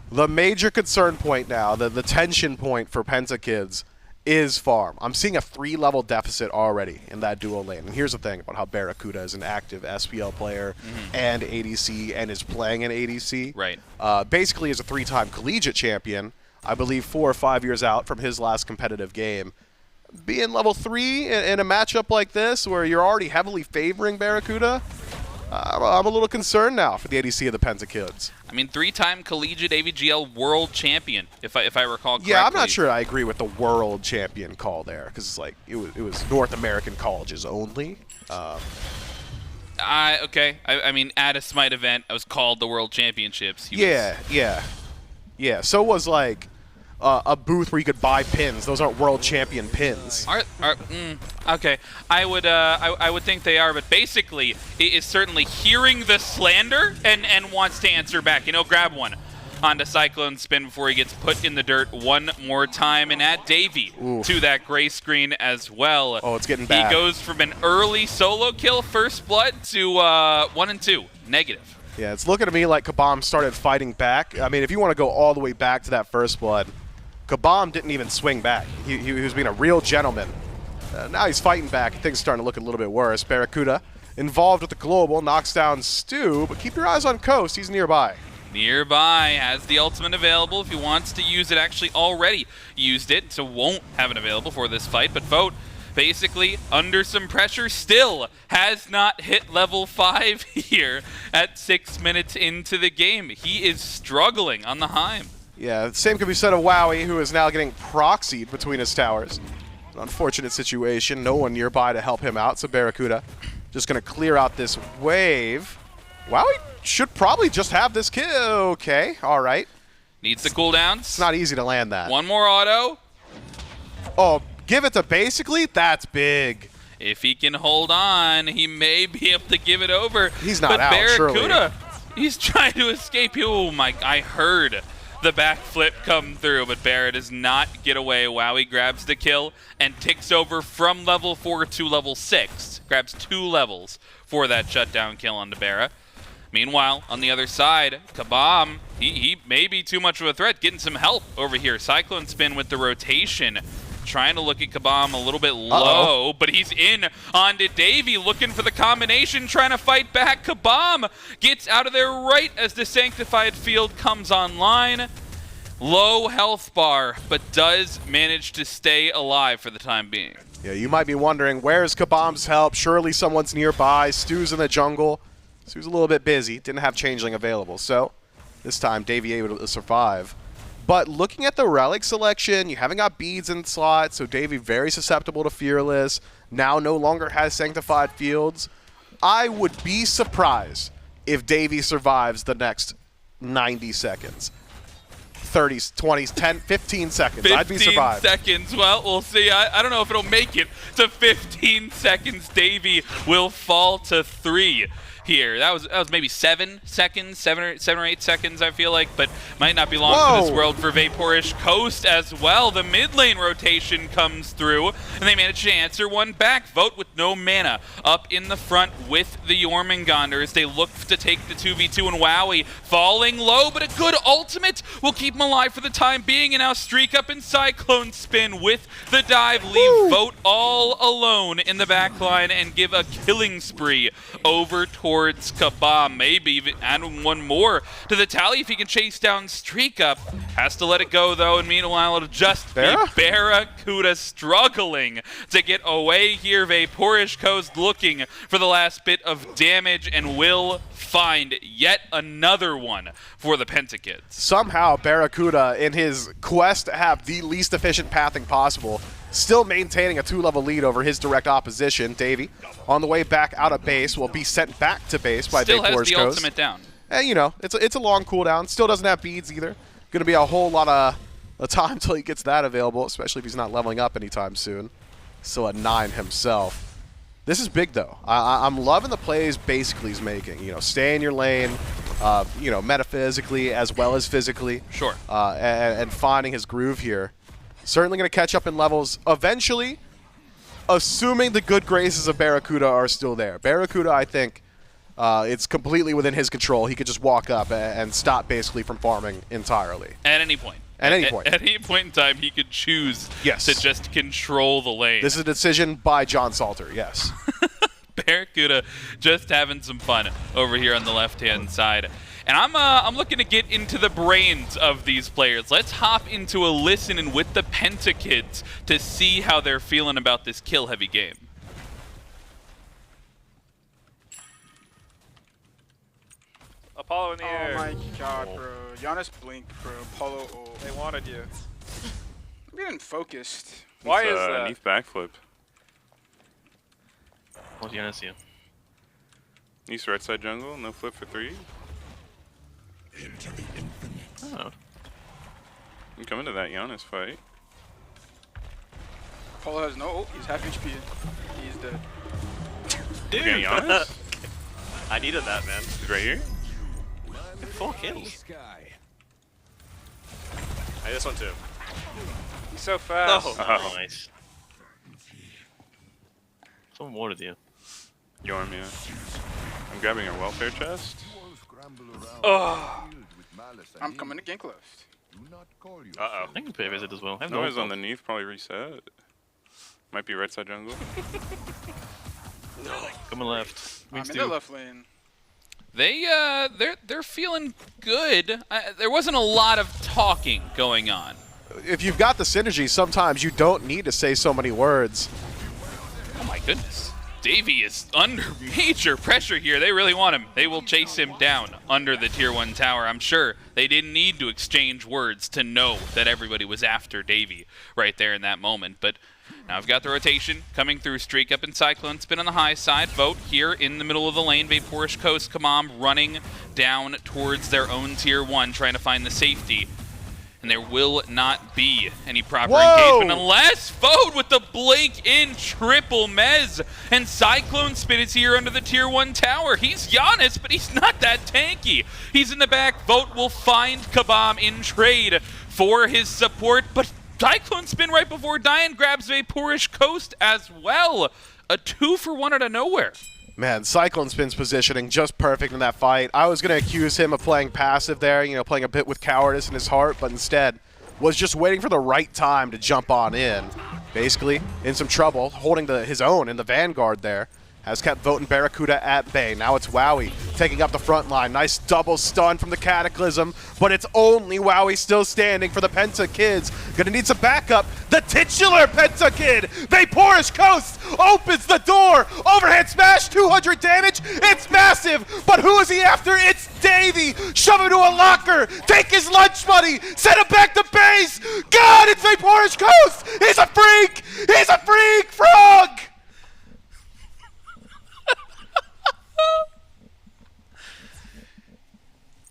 The major concern point now, the tension point for Pentakids, is farm. I'm seeing a 3-level deficit already in that duo lane. And here's the thing about how BaRRaCCuDDa is an active SPL player and ADC and is playing an ADC. Right. Basically is a 3-time collegiate champion, I believe 4 or 5 years out from his last competitive game. Being level 3 in a matchup like this where you're already heavily favoring BaRRaCCuDDa, I'm a little concerned now for the ADC of the Pentakids. I mean, 3-time collegiate AVGL world champion, if I recall correctly. Yeah, I'm not sure I agree with the world champion call there, because it's like it was North American colleges only. Okay. I mean, at a SMITE event, I was called the World Championships. Yeah. So it was like a booth where you could buy pins. Those aren't world champion pins. Okay. I would think they are, but basically, it is certainly hearing the slander and wants to answer back. Grab one onto CycloneSpin before he gets put in the dirt one more time, and add Davey to that gray screen as well. Oh, it's getting bad. He goes from an early solo kill, first blood, to 1 and 2, negative. Yeah, it's looking to me like Cabom started fighting back. I mean, if you want to go all the way back to that first blood, Cabom didn't even swing back. He was being a real gentleman. Now he's fighting back. Things are starting to look a little bit worse. BaRRaCCuDDa involved with the global, knocks down Stu, but keep your eyes on Coast. He's nearby. Nearby, has the ultimate available if he wants to use it. Actually already used it, so won't have it available for this fight. But Vote, basically under some pressure, still has not hit level 5 here at 6 minutes into the game. He is struggling on the Heim. Yeah, the same could be said of Wowy, who is now getting proxied between his towers. An unfortunate situation. No one nearby to help him out, so BaRRaCCuDDa just going to clear out this wave. Wowy should probably just have this kill. Okay, all right. Needs the cooldowns. It's not easy to land that. One more auto. Oh, give it to basically? That's big. If he can hold on, he may be able to give it over. He's not but out, BaRRaCCuDDa, he's trying to escape. Oh my, I heard the backflip come through, but Barra does not get away. Wowy grabs the kill and ticks over from level 4 to level 6. Grabs 2 levels for that shutdown kill onto Barra. Meanwhile, on the other side, Cabom, he may be too much of a threat, getting some help over here. CycloneSpin with the rotation, trying to look at Cabom a little bit low, but he's in onto Davey, looking for the combination, trying to fight back. Cabom gets out of there right as the Sanctified Field comes online. Low health bar, but does manage to stay alive for the time being. Yeah, you might be wondering, where's Cabom's help? Surely someone's nearby. Stu's in the jungle. Stu's a little bit busy. Didn't have Changeling available, so this time Davey able to survive. But looking at the relic selection, you haven't got beads in slot, so Davey very susceptible to Fearless. Now no longer has Sanctified Fields. I would be surprised if Davey survives the next 90 seconds. 30s, 20s, 10, 15 seconds. I'd be survived. 15 seconds. Well, we'll see. I don't know if it'll make it to 15 seconds. Davey will fall to 3 here. That was maybe 7 seconds, 7 or 8 seconds, I feel like, but might not be long for this world for VaporishCoast as well. The mid lane rotation comes through, and they manage to answer one back. Vote with no mana up in the front with the Jormungandr as they look to take the 2v2, and Wowy falling low, but a good ultimate will keep him alive for the time being, and now StreakUp and CycloneSpin with the dive leave Vote all alone in the back line and give a killing spree over towards Cabom. Maybe even adding one more to the tally if he can chase down StreakUp. Has to let it go though, and meanwhile it'll just be BaRRaCCuDDa struggling to get away here. VaporishCoast looking for the last bit of damage and will find yet another one for the Pentakids. Somehow BaRRaCCuDDa, in his quest to have the least efficient pathing possible, still maintaining a 2-level lead over his direct opposition. Davey, on the way back out of base, will be sent back to base by VaporishCoast. Still has the ultimate down. And, you know, it's a long cooldown. Still doesn't have beads either. Going to be a whole lot of time until he gets that available, especially if he's not leveling up anytime soon. Still at 9 himself. This is big, though. I'm loving the plays basically he's making. You know, stay in your lane, you know, metaphysically as well as physically. Sure. And finding his groove here. Certainly going to catch up in levels eventually, assuming the good graces of BaRRaCCuDDa are still there. BaRRaCCuDDa, I think, it's completely within his control. He could just walk up and stop basically from farming entirely. At any point. At any point. At any point in time, he could choose Yes. to just control the lane. This is a decision by John Salter, yes. BaRRaCCuDDa just having some fun over here on the left-hand side. And I'm looking to get into the brains of these players. Let's hop into a listen-in with the Pentakids to see how they're feeling about this kill-heavy game. Apollo in the air. Oh my god, bro. Janus blinked, bro. Apollo ult. They wanted you. I'm getting focused. Why is that? Neith backflip. What's Janus here? Neith's right side jungle, no flip for 3. Oh. You come into that Janus fight. Apollo has no ult. He's half HP. He's dead. Okay, Janus? I needed that, man. He's right here. 4 kills. Hey, this one too. He's so fast. Oh. Nice. Someone warded you. Yorm, yeah. I'm grabbing our welfare chest. I'm coming to gank left. Uh-oh. I can pay a visit as well. I have Noise no on the Neith, probably reset. Might be right side jungle. Coming left. I'm in the left lane. They're feeling good. There wasn't a lot of talking going on. If you've got the synergy, sometimes you don't need to say so many words. Oh my goodness. Davey is under major pressure here. They really want him. They will chase him down under the tier 1 tower. I'm sure they didn't need to exchange words to know that everybody was after Davey right there in that moment. But now I've got the rotation coming through. StreakUp and CycloneSpin on the high side. Vote here in the middle of the lane. VaporishCoast, Cabom running down towards their own tier 1, trying to find the safety. And there will not be any proper engagement unless Vote with the blink in triple mez. And CycloneSpin is here under the tier 1 tower. He's Janus, but he's not that tanky. He's in the back. Vote will find Cabom in trade for his support, but CycloneSpin right before dying grabs VaporishCoast as well. A 2-for-1 out of nowhere. Man, CycloneSpin's positioning just perfect in that fight. I was going to accuse him of playing passive there, you know, playing a bit with cowardice in his heart, but instead was just waiting for the right time to jump on in. Basically, in some trouble, holding his own in the vanguard there. Has kept Vote and BaRRaCCuDDa at bay. Now it's Wowy taking up the front line. Nice double stun from the Cataclysm, but it's only Wowy still standing for the Pentakids. Gonna need some backup. The titular Pentakid, VaporishCoast, opens the door. Overhead smash, 200 damage. It's massive, but who is he after? It's Davey. Shove him to a locker. Take his lunch money. Send him back to base. God, it's VaporishCoast. He's a freak. He's a freak frog.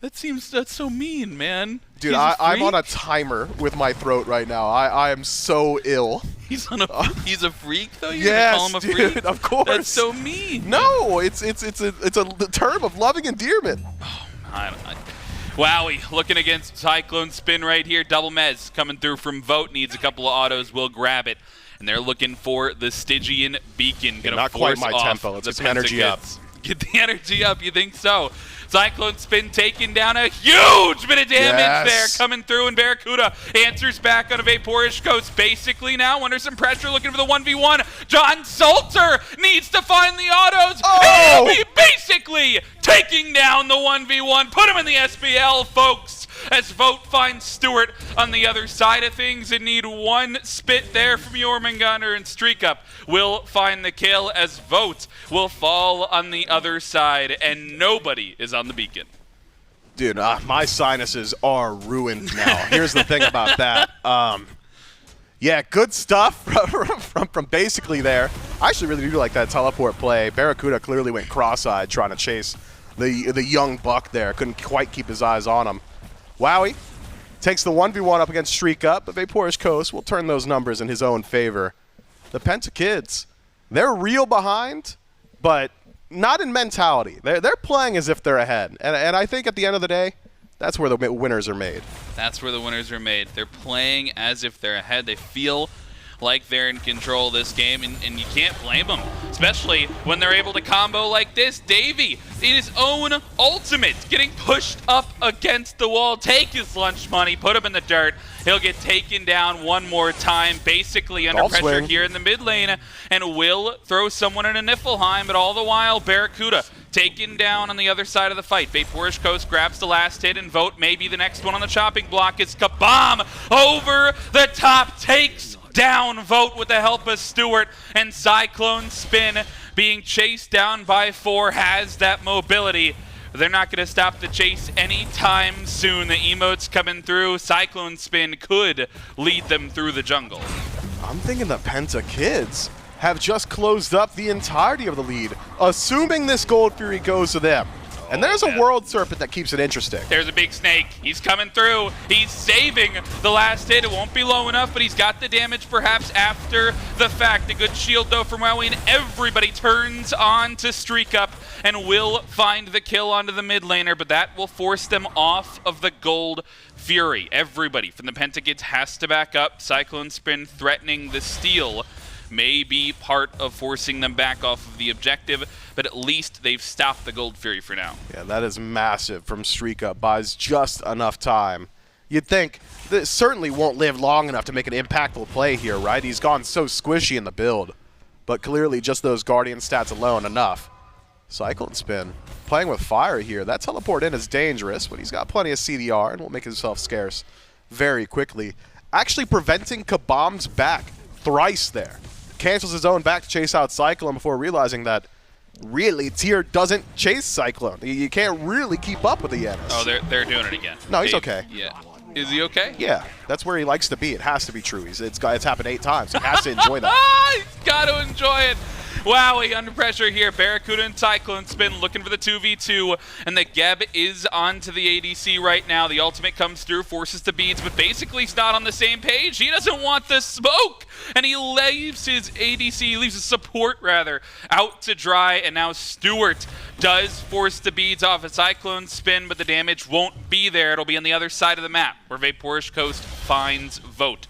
That's so mean, man. Dude, He's a I'm on a freak? timer with my throat right now. I am so ill. He's a freak though. You're Yes, gonna call him a dude, freak? of course. That's so mean. No, it's a term of loving endearment. Wowy looking against CycloneSpin right here. Double mez coming through from Vote. Needs a couple of autos. Will grab it. And they're looking for the Stygian Beacon. Gonna not quite force my off tempo. Let's the get some energy up. Pentakids. Get the energy up, you think so? CycloneSpin taking down a huge bit of damage there coming through, and BaRRaCCuDDa answers back on a VaporishCoast. Basically now under some pressure looking for the 1v1. John Salter needs to find the autos. Oh! And basically taking down the 1v1. Put him in the SPL, folks, as Vote finds Stuart on the other side of things and need one spit there from Jormungandr, and StreakUp will find the kill as Vote will fall on the other side, and nobody is on the beacon. Dude, my sinuses are ruined now. Here's the thing about that. Yeah, good stuff from basically there. I actually really do like that teleport play. BaRRaCCuDDa clearly went cross-eyed trying to chase the young buck there. Couldn't quite keep his eyes on him. Wowy takes the 1v1 up against StreakUp, but VaporishCoast will turn those numbers in his own favor. The Pentakids, they're real behind, but not in mentality. They're playing as if they're ahead. And I think at the end of the day, that's where the winners are made. That's where the winners are made. They're playing as if they're ahead. They feel like they're in control of this game, and you can't blame them, especially when they're able to combo like this. Davey, in his own ultimate, getting pushed up against the wall, take his lunch money, put him in the dirt. He'll get taken down one more time, basically under pressure here in the mid lane, and will throw someone in a Niflheim, but all the while, BaRRaCCuDDa taken down on the other side of the fight. VaporishCoast grabs the last hit, and Vote may be the next one on the chopping block. It's Cabom over the top, takes down Vote with the help of Stuart, and CycloneSpin being chased down by 4 has that mobility. They're not going to stop the chase anytime soon. The emotes coming through. CycloneSpin could lead them through the jungle. I'm thinking the Pentakids have just closed up the entirety of the lead, assuming this Gold Fury goes to them. And there's a World Serpent that keeps it interesting. There's a big snake. He's coming through. He's saving the last hit. It won't be low enough, but he's got the damage perhaps after the fact. A good shield, though, from Wowy, and everybody turns on to StreakUp and will find the kill onto the mid laner, but that will force them off of the Gold Fury. Everybody from the Pentakids has to back up. CycloneSpin threatening the steal may be part of forcing them back off of the objective, but at least they've stopped the Gold Fury for now. Yeah, that is massive from StreakUp. Buys just enough time. You'd think this certainly won't live long enough to make an impactful play here, right? He's gone so squishy in the build, but clearly just those Guardian stats alone enough. CycloneSpin playing with fire here. That teleport in is dangerous, but he's got plenty of CDR and will make himself scarce very quickly. Actually preventing Cabom's back thrice there. Cancels his own back to chase out Cyclone before realizing that really Tyr doesn't chase Cyclone. You can't really keep up with the Janus. Oh, they're doing it again. No, he's okay. Yeah. Is he okay? Yeah, that's where he likes to be. It has to be true. It's happened 8 times. He has to enjoy that. He's got to enjoy it. Wowy under pressure here. BaRRaCCuDDa and CycloneSpin looking for the 2v2, and the Geb is onto the ADC right now. The ultimate comes through, forces the beads, but basically he's not on the same page. He doesn't want the smoke, and he leaves his ADC, leaves his support rather, out to dry, and now Stuart does force the beads off a CycloneSpin, but the damage won't be there. It'll be on the other side of the map, where VaporishCoast finds Vote.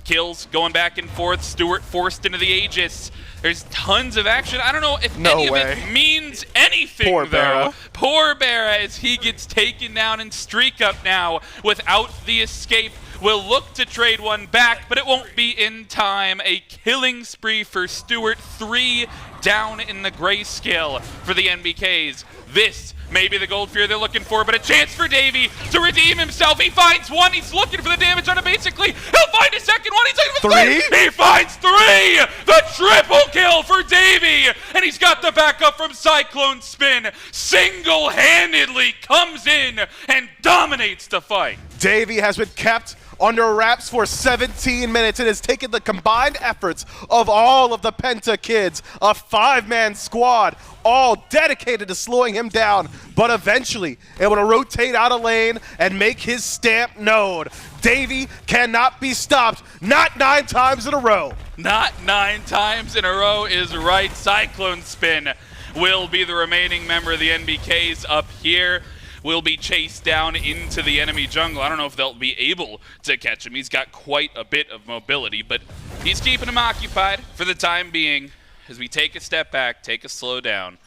Kills going back and forth. Stuart forced into the Aegis. There's tons of action. I don't know if any of it means anything, Poor though. BaRRa. Poor BaRRa as he gets taken down, and StreakUp now, without the escape, will look to trade one back, but it won't be in time. A killing spree for Stuart. 3 down in the grayscale for the NBKs. This may be the Gold Fury they're looking for, but a chance for Davey to redeem himself. He finds one. He's looking for the damage on it, basically. He'll find a second one. He's looking for 3. He finds 3. The triple kill for Davey. And he's got the backup from CycloneSpin. Single-handedly comes in and dominates the fight. Davey has been kept under wraps for 17 minutes. It has taken the combined efforts of all of the Pentakids, a 5-man squad, all dedicated to slowing him down, but eventually able to rotate out of lane and make his stamp known. Davey cannot be stopped, not 9 times in a row. Not 9 times in a row is right. CycloneSpin will be the remaining member of the NBKs up here. Will be chased down into the enemy jungle. I don't know if they'll be able to catch him. He's got quite a bit of mobility, but he's keeping him occupied for the time being. As we take a step back, take a slow down.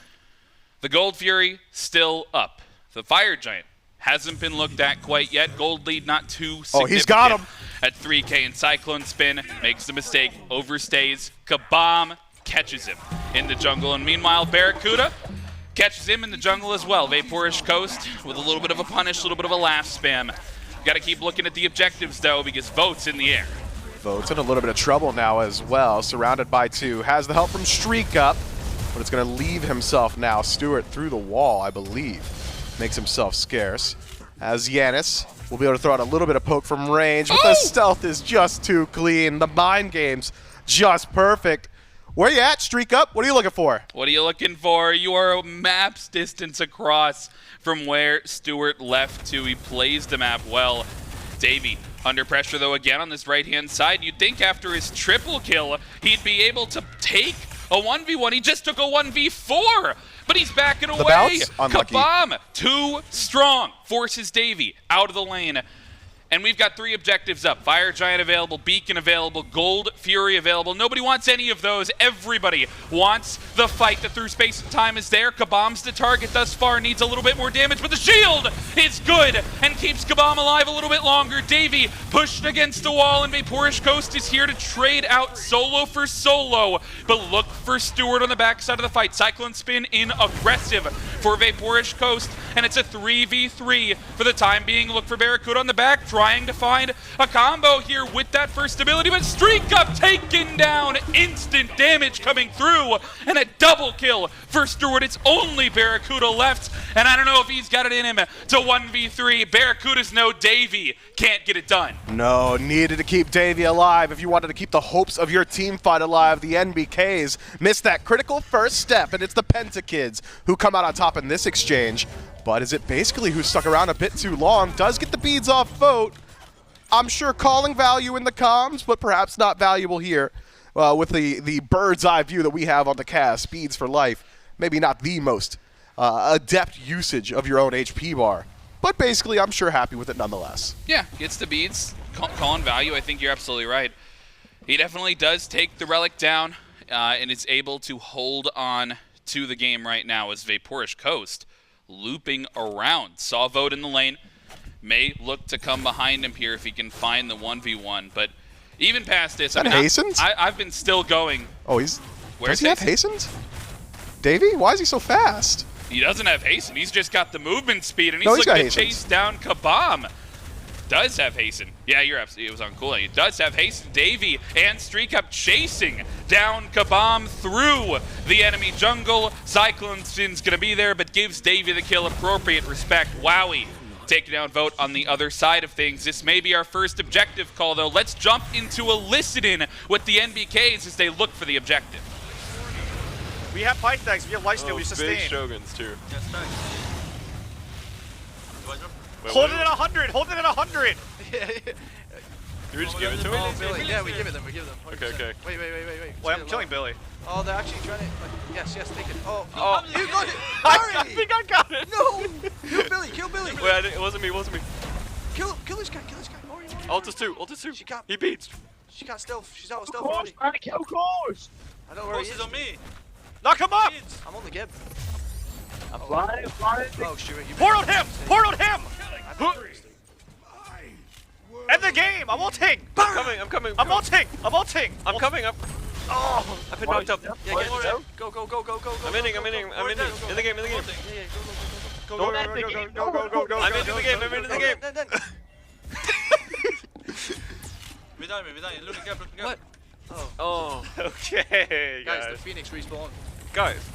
The Gold Fury still up. The Fire Giant hasn't been looked at quite yet. Gold lead not too significant. Oh, he's got him. At 3K, and CycloneSpin makes the mistake, overstays. Cabom catches him in the jungle, and meanwhile, BaRRaCCuDDa catches him in the jungle as well. VaporishCoast with a little bit of a punish, a little bit of a laugh spam. Got to keep looking at the objectives, though, because Vote's in the air. Vote's in a little bit of trouble now as well, surrounded by 2. Has the help from StreakUp, but it's going to leave himself now. Stuart through the wall, I believe. Makes himself scarce. As Janus will be able to throw out a little bit of poke from range, but the stealth is just too clean. The mind game's just perfect. Where you at, StreakUp? What are you looking for? What are you looking for? You are a map's distance across from where Stuart left to. He plays the map well. Davey under pressure, though, again on this right-hand side. You'd think after his triple kill, he'd be able to take a 1v1. He just took a 1v4, but he's backing away. Unlucky. Cabom, too strong, forces Davey out of the lane. And we've got 3 objectives up. Fire Giant available, Beacon available, Gold Fury available. Nobody wants any of those. Everybody wants the fight. The through space and time is there. Cabom's the target thus far. Needs a little bit more damage, but the shield is good and keeps Cabom alive a little bit longer. Davey pushed against the wall, and VaporishCoast is here to trade out solo for solo. But look for Stuart on the backside of the fight. CycloneSpin in aggressive for VaporishCoast, and it's a 3v3 for the time being. Look for BaRRaCCuDDa on the back, trying to find a combo here with that first ability, but StreakUp taken down, instant damage coming through, and a double kill for Stuart. It's only BaRRaCCuDDa left, and I don't know if he's got it in him to 1v3. BaRRaCCuDDa's no Davey, can't get it done. No, needed to keep Davey alive. If you wanted to keep the hopes of your team fight alive, the NBKs missed that critical first step, and it's the Pentakids who come out on top in this exchange. But is it basically who stuck around a bit too long? Does get the beads off Vote. I'm sure calling value in the comms, but perhaps not valuable here with the bird's eye view that we have on the cast. Beads for life. Maybe not the most adept usage of your own HP bar. But basically, I'm sure happy with it nonetheless. Yeah, gets the beads. Calling value, I think you're absolutely right. He definitely does take the relic down and is able to hold on to the game right now as VaporishCoast looping around. Saw Vote in the lane. May look to come behind him here if he can find the 1v1. But even past this, Hastens? I've been still going. Oh, does he have Hastens? Davey? Why is he so fast? He doesn't have hasten. He's just got the movement speed, and he's No, looking to Hastens. chase down Cabom. Does have hasten. Yeah, you're absolutely. It was on cool. He does have hasten. Davey and StreakUp chasing down Cabom through the enemy jungle. CycloneSpin's gonna be there, but gives Davey the kill. Appropriate respect. Wowy taking down Vote on the other side of things. This may be our first objective call, though. Let's jump into a listen-in with the NBKs as they look for the objective. We have fight tags, we have lifesteal, we sustain. Big Shoguns too. Hold it at 100, hold it at 100! Do we just give it to him? Yeah, we give it them. We give it them. Okay. Wait. Wait, I'm killing Billy. Oh, they're actually trying to. Yes, take it. Oh, You got it. I think I got it! No! Kill Billy. Wait, it wasn't me. Kill this guy. Hurry. Ultis 2. She got. He beats. She got stealth. She's out of stealth. Course, man, kill course! I know where he is. on me! Knock him up! I'm on the Gib. Fly. Oh, Stuart, you. Pour on him! End the game! I'm ulting! I'm coming. I'm ulting! I'm coming up. Oh! I've been knocked up. Yeah, get it. Go. I'm in. In the game. Go. I'm into the game. What? Oh. Okay, Guys, guys. the Phoenix respawn.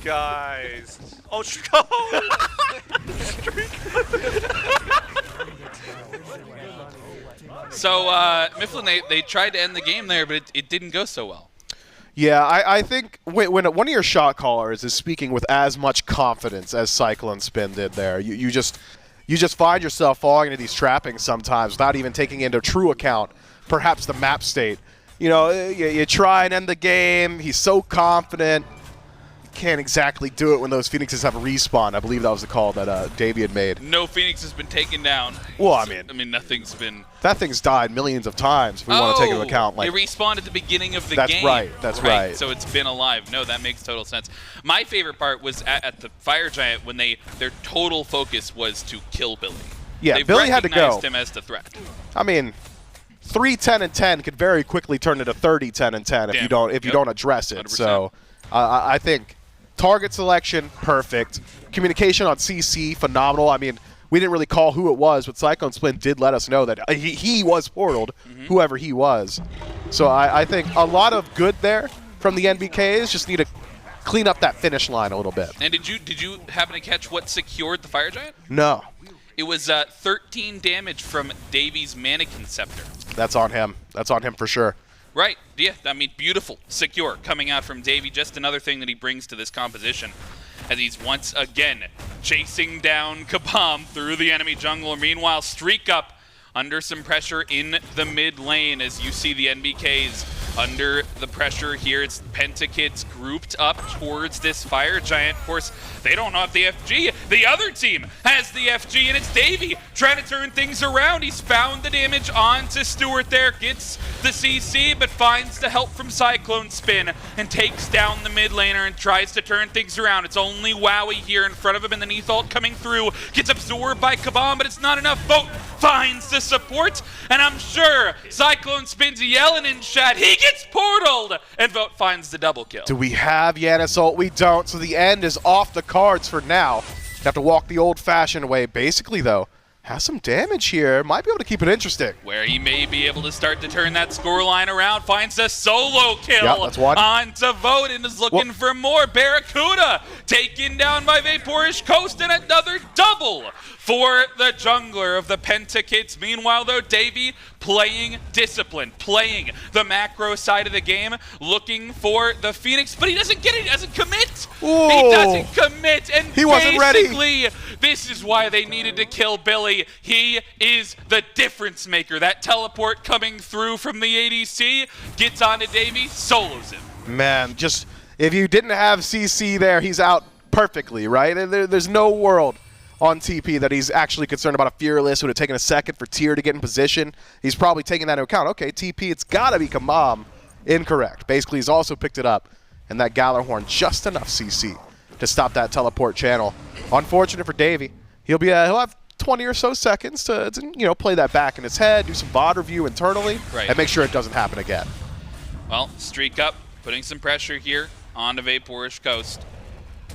Guys. Oh, So, Mifflin, they tried to end the game there, but it didn't go so well. Yeah, I think when one of your shot callers is speaking with as much confidence as CycloneSpin did there, you just find yourself falling into these trappings sometimes without even taking into true account perhaps the map state. You know, you try and end the game. He's so confident. Can't exactly do it when those Phoenixes have a respawn. I believe that was the call that Davey had made. No Phoenix has been taken down. Well, I mean, nothing's been. That thing's died millions of times. If we want to take into account, like it respawned at the beginning of the that's game. right. That's right. So it's been alive. No, that makes total sense. My favorite part was at the Fire Giant when their total focus was to kill Billy. Yeah, they Billy had to go. recognized him as the threat. I mean, 3-10-10 could very quickly turn into 30-10-10 if you don't address it. 100%. So I think target selection perfect, communication on CC phenomenal. I mean, we didn't really call who it was, but CycloneSpin did let us know that he was portaled, whoever he was. So I think a lot of good there from the NBKs. Just need to clean up that finish line a little bit. And did you happen to catch what secured the Fire Giant? No. It was 13 damage from Davy's Mannequin Scepter. That's on him. That's on him for sure. Right, yeah, I mean, beautiful, secure, coming out from Davey. Just another thing that he brings to this composition as he's once again chasing down Cabom through the enemy jungle. Meanwhile, StreakUp under some pressure in the mid lane as you see the NBKs under the pressure here. It's Pentakids grouped up towards this fire giant. Of course, they don't have the FG. The other team has the FG, and it's Davey trying to turn things around. He's found the damage onto Stuart there, gets the CC, but finds the help from CycloneSpin and takes down the mid laner and tries to turn things around. It's only Wowy here in front of him, and the Neith ult coming through. Gets absorbed by Cabom, but it's not enough. Vote finds the support, and I'm sure CycloneSpin's yelling in chat. He gets portaled, and Vote finds the double kill. Do we have Janus ult? We don't, so the end is off the cards for now. You have to walk the old-fashioned way. Basically, though, has some damage here. Might be able to keep it interesting. Where he may be able to start to turn that scoreline around. Finds a solo kill that's one. onto Vote and is looking for more. BaRRaCCuDDa taken down by VaporishCoast, and another double for the jungler of the Pentakids. Meanwhile, though, Davey playing discipline, playing the macro side of the game, looking for the Phoenix, but he doesn't get it, he doesn't commit. Ooh. He doesn't commit, and He wasn't ready. basically, this is why they needed to kill Billy. He is the difference maker. That teleport coming through from the ADC gets onto Davey, solos him. Man, just if you didn't have CC there, he's out perfectly, right? There's no world on TP that he's actually concerned about a Fearless who would have taken a second for Tier to get in position. He's probably taking that into account. Okay, TP, it's got to be Cabom. Incorrect. Basically, he's also picked it up, and that Gjallarhorn just enough CC to stop that teleport channel. Unfortunate for Davey. He'll have 20 or so seconds to play that back in his head, do some VOD review internally, and make sure it doesn't happen again. Well, StreakUp putting some pressure here onto VaporishCoast.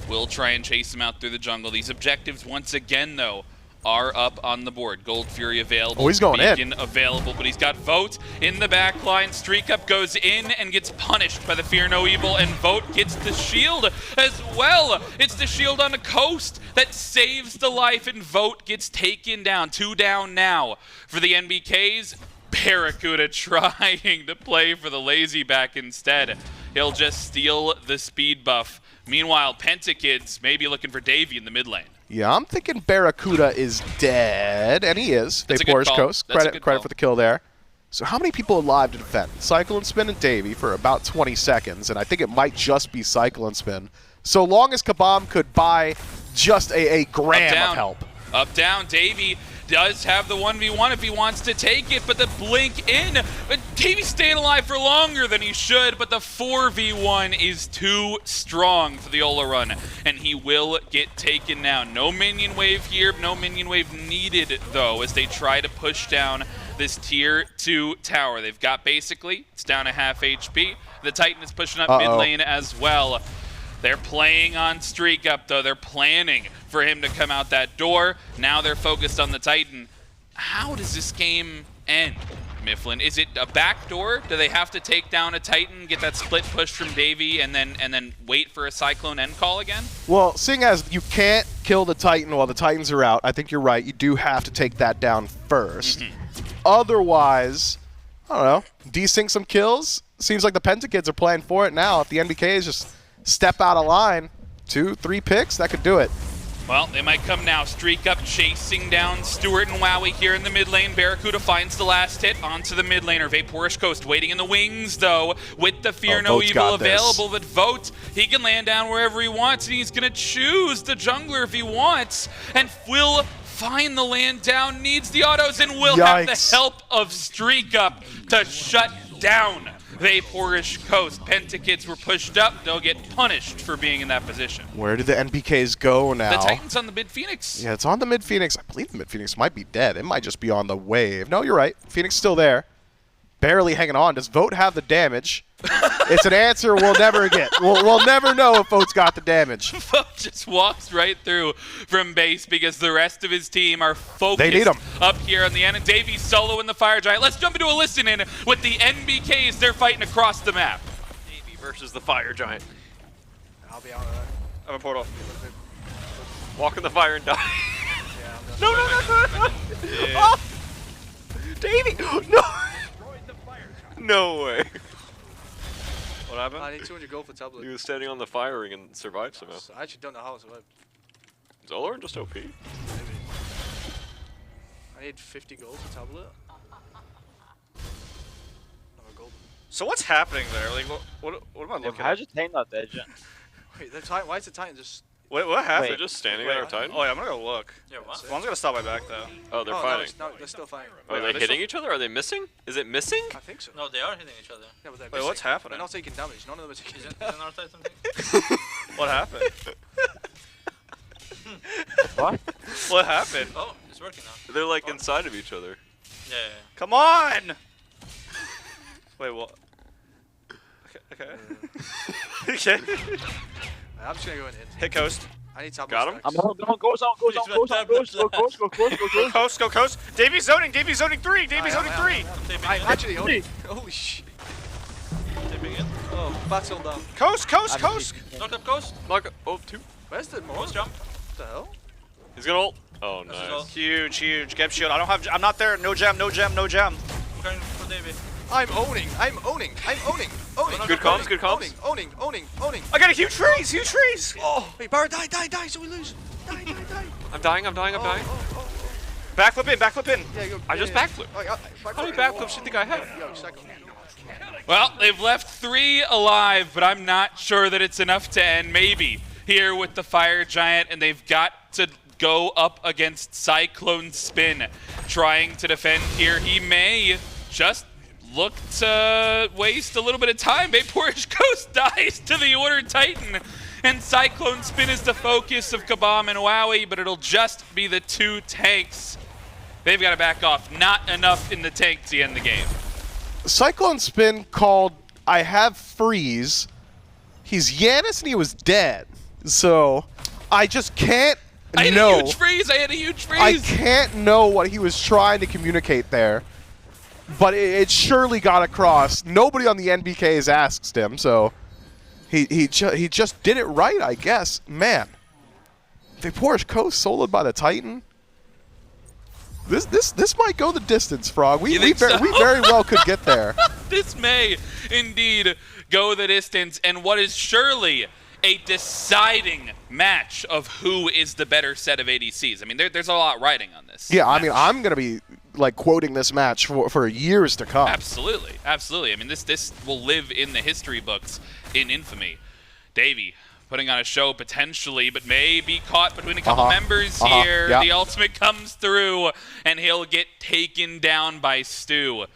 Will try and chase him out through the jungle. These objectives, once again, though, are up on the board. Gold Fury available. Oh, he's going Beacon available, but he's got Vote in the back line. StreakUp goes in and gets punished by the Fear No Evil, and Vote gets the shield as well. It's the shield on the coast that saves the life, and Vote gets taken down. 2 down now for the NBKs. BaRRaCCuDDa trying to play for the lazy back instead. He'll just steal the speed buff. Meanwhile, Pentakids may be looking for Davey in the mid lane. Yeah, I'm thinking BaRRaCCuDDa is dead, and he is. That's a good call. VaporishCoast, That's a credit good call. for the kill there. So how many people alive to defend? CycloneSpin and Davey for about 20 seconds, and I think it might just be CycloneSpin. So long as Cabom could buy just a gram of help. Up, down, Davey does have the 1v1 if he wants to take it, but the blink in. Davey's staying alive for longer than he should, but the 4v1 is too strong for the Olorun, and he will get taken down. No minion wave here, no minion wave needed, though, as they try to push down this tier 2 tower. They've got basically, it's down to half HP. The Titan is pushing up mid lane as well. They're playing on StreakUp, though. They're planning for him to come out that door. Now they're focused on the Titan. How does this game end, Mifflin? Is it a backdoor? Do they have to take down a Titan, get that split push from Davey, and then wait for a Cyclone end call again? Well, seeing as you can't kill the Titan while the Titans are out, I think you're right. You do have to take that down first. Otherwise, I don't know, desync some kills. Seems like the Pentakids are playing for it now. If the NBKs just step out of line, 2-3 picks, that could do it. Well, they might come now. StreakUp chasing down Stuart and Wowy here in the mid lane. BaRRaCCuDDa finds the last hit onto the mid laner. VaporishCoast waiting in the wings, though, with the Fear No Evil available. But Vote, he can land down wherever he wants, and he's going to choose the jungler if he wants, and will find the land down, needs the autos, and will have the help of StreakUp to shut down VaporishCoast. Pentakids were pushed up. They'll get punished for being in that position. Where do the NBKs go now? The Titan's on the mid-Phoenix. Yeah, it's on the mid-Phoenix. I believe the mid-Phoenix might be dead. It might just be on the wave. No, you're right. Phoenix still there. Barely hanging on. Does Vote have the damage? It's an answer we'll never get. We'll never know if Vote's got the damage. Vote just walks right through from base because the rest of his team are focused they need him up here on the end. And Davey's solo in the Fire Giant. Let's jump into a listen-in with the NBKs. They're fighting across the map. Davey versus the Fire Giant. I'll be out of that. I'm a portal. Walk in the fire and die. Yeah, No. Yeah. Oh! Davey! No! No way. What happened? I need 200 gold for tablet. He was standing on the fire ring and survived somehow. I actually don't know how I survived. Is Olorun just OP? Maybe. I need 50 gold for tablet. No gold. So what's happening there? Like, what am I looking How'd at? you Titan not dead, Jen? Wait, the Titan, why is the Titan just... Wait, what happened? They're just standing Wait, there, Titan? Oh, yeah, I'm gonna go look. Yeah, what? One's gonna stop my back, though. Oh, they're oh, fighting. No, they're still fighting. Are they hitting each other? Are they missing? Is it missing? I think so. No, they are hitting each other. Yeah, but they're Wait, what's missing. happening? They're not taking damage. None of them are taking Isn't damage. our Titan What happened? What? What happened? Oh, it's working now. They're like inside of each other. Yeah. Come on! Wait, what? Okay. Okay. I'm just gonna go in. Hit coast. I need top. Got him? I'm on, go zone. Go coast, go coast. Davey's zoning 3. Davey's zoning 3. I'm actually owning. Holy shit. Taping in. Oh, Batz all down. Coast. Knock up coast. Look, oh, 2. Where's the Coast jump. What the hell? He's gonna ult. Oh, This is nice. all. Huge. Gap shield. I'm not there. No jam. I'm going for Davey. I'm owning. Good comms. Owning. I got a huge freeze. Oh, wait, BaRRA, die, so we lose. Die. I'm dying. Backflip in. Yeah, I just backflip. How many backflips do you think I have? Yo, second. Well, they've left 3 alive, but I'm not sure that it's enough to end. Maybe here with the Fire Giant, and they've got to go up against CycloneSpin, trying to defend here. He may just look to waste a little bit of time. VaporishCoast dies to the Order Titan, and CycloneSpin is the focus of Cabom and Wowy, but it'll just be the 2 tanks. They've got to back off. Not enough in the tank to end the game. CycloneSpin called, I have freeze. He's Janus and he was dead. So I just can't I had a huge freeze. I can't know what he was trying to communicate there. But it surely got across. Nobody on the NBKs asked him, so he just did it right, I guess. Man, VaporishCoast soloed by the Titan. This might go the distance, Frog. We very well could get there. This may indeed go the distance, and what is surely a deciding match of who is the better set of ADCs. I mean, there's a lot riding on this. Yeah, match. I mean, I'm gonna be like quoting this match for years to come. Absolutely. I mean, this will live in the history books in infamy. Davey putting on a show potentially, but may be caught between a couple members here. Yeah. The ultimate comes through, and he'll get taken down by Stu.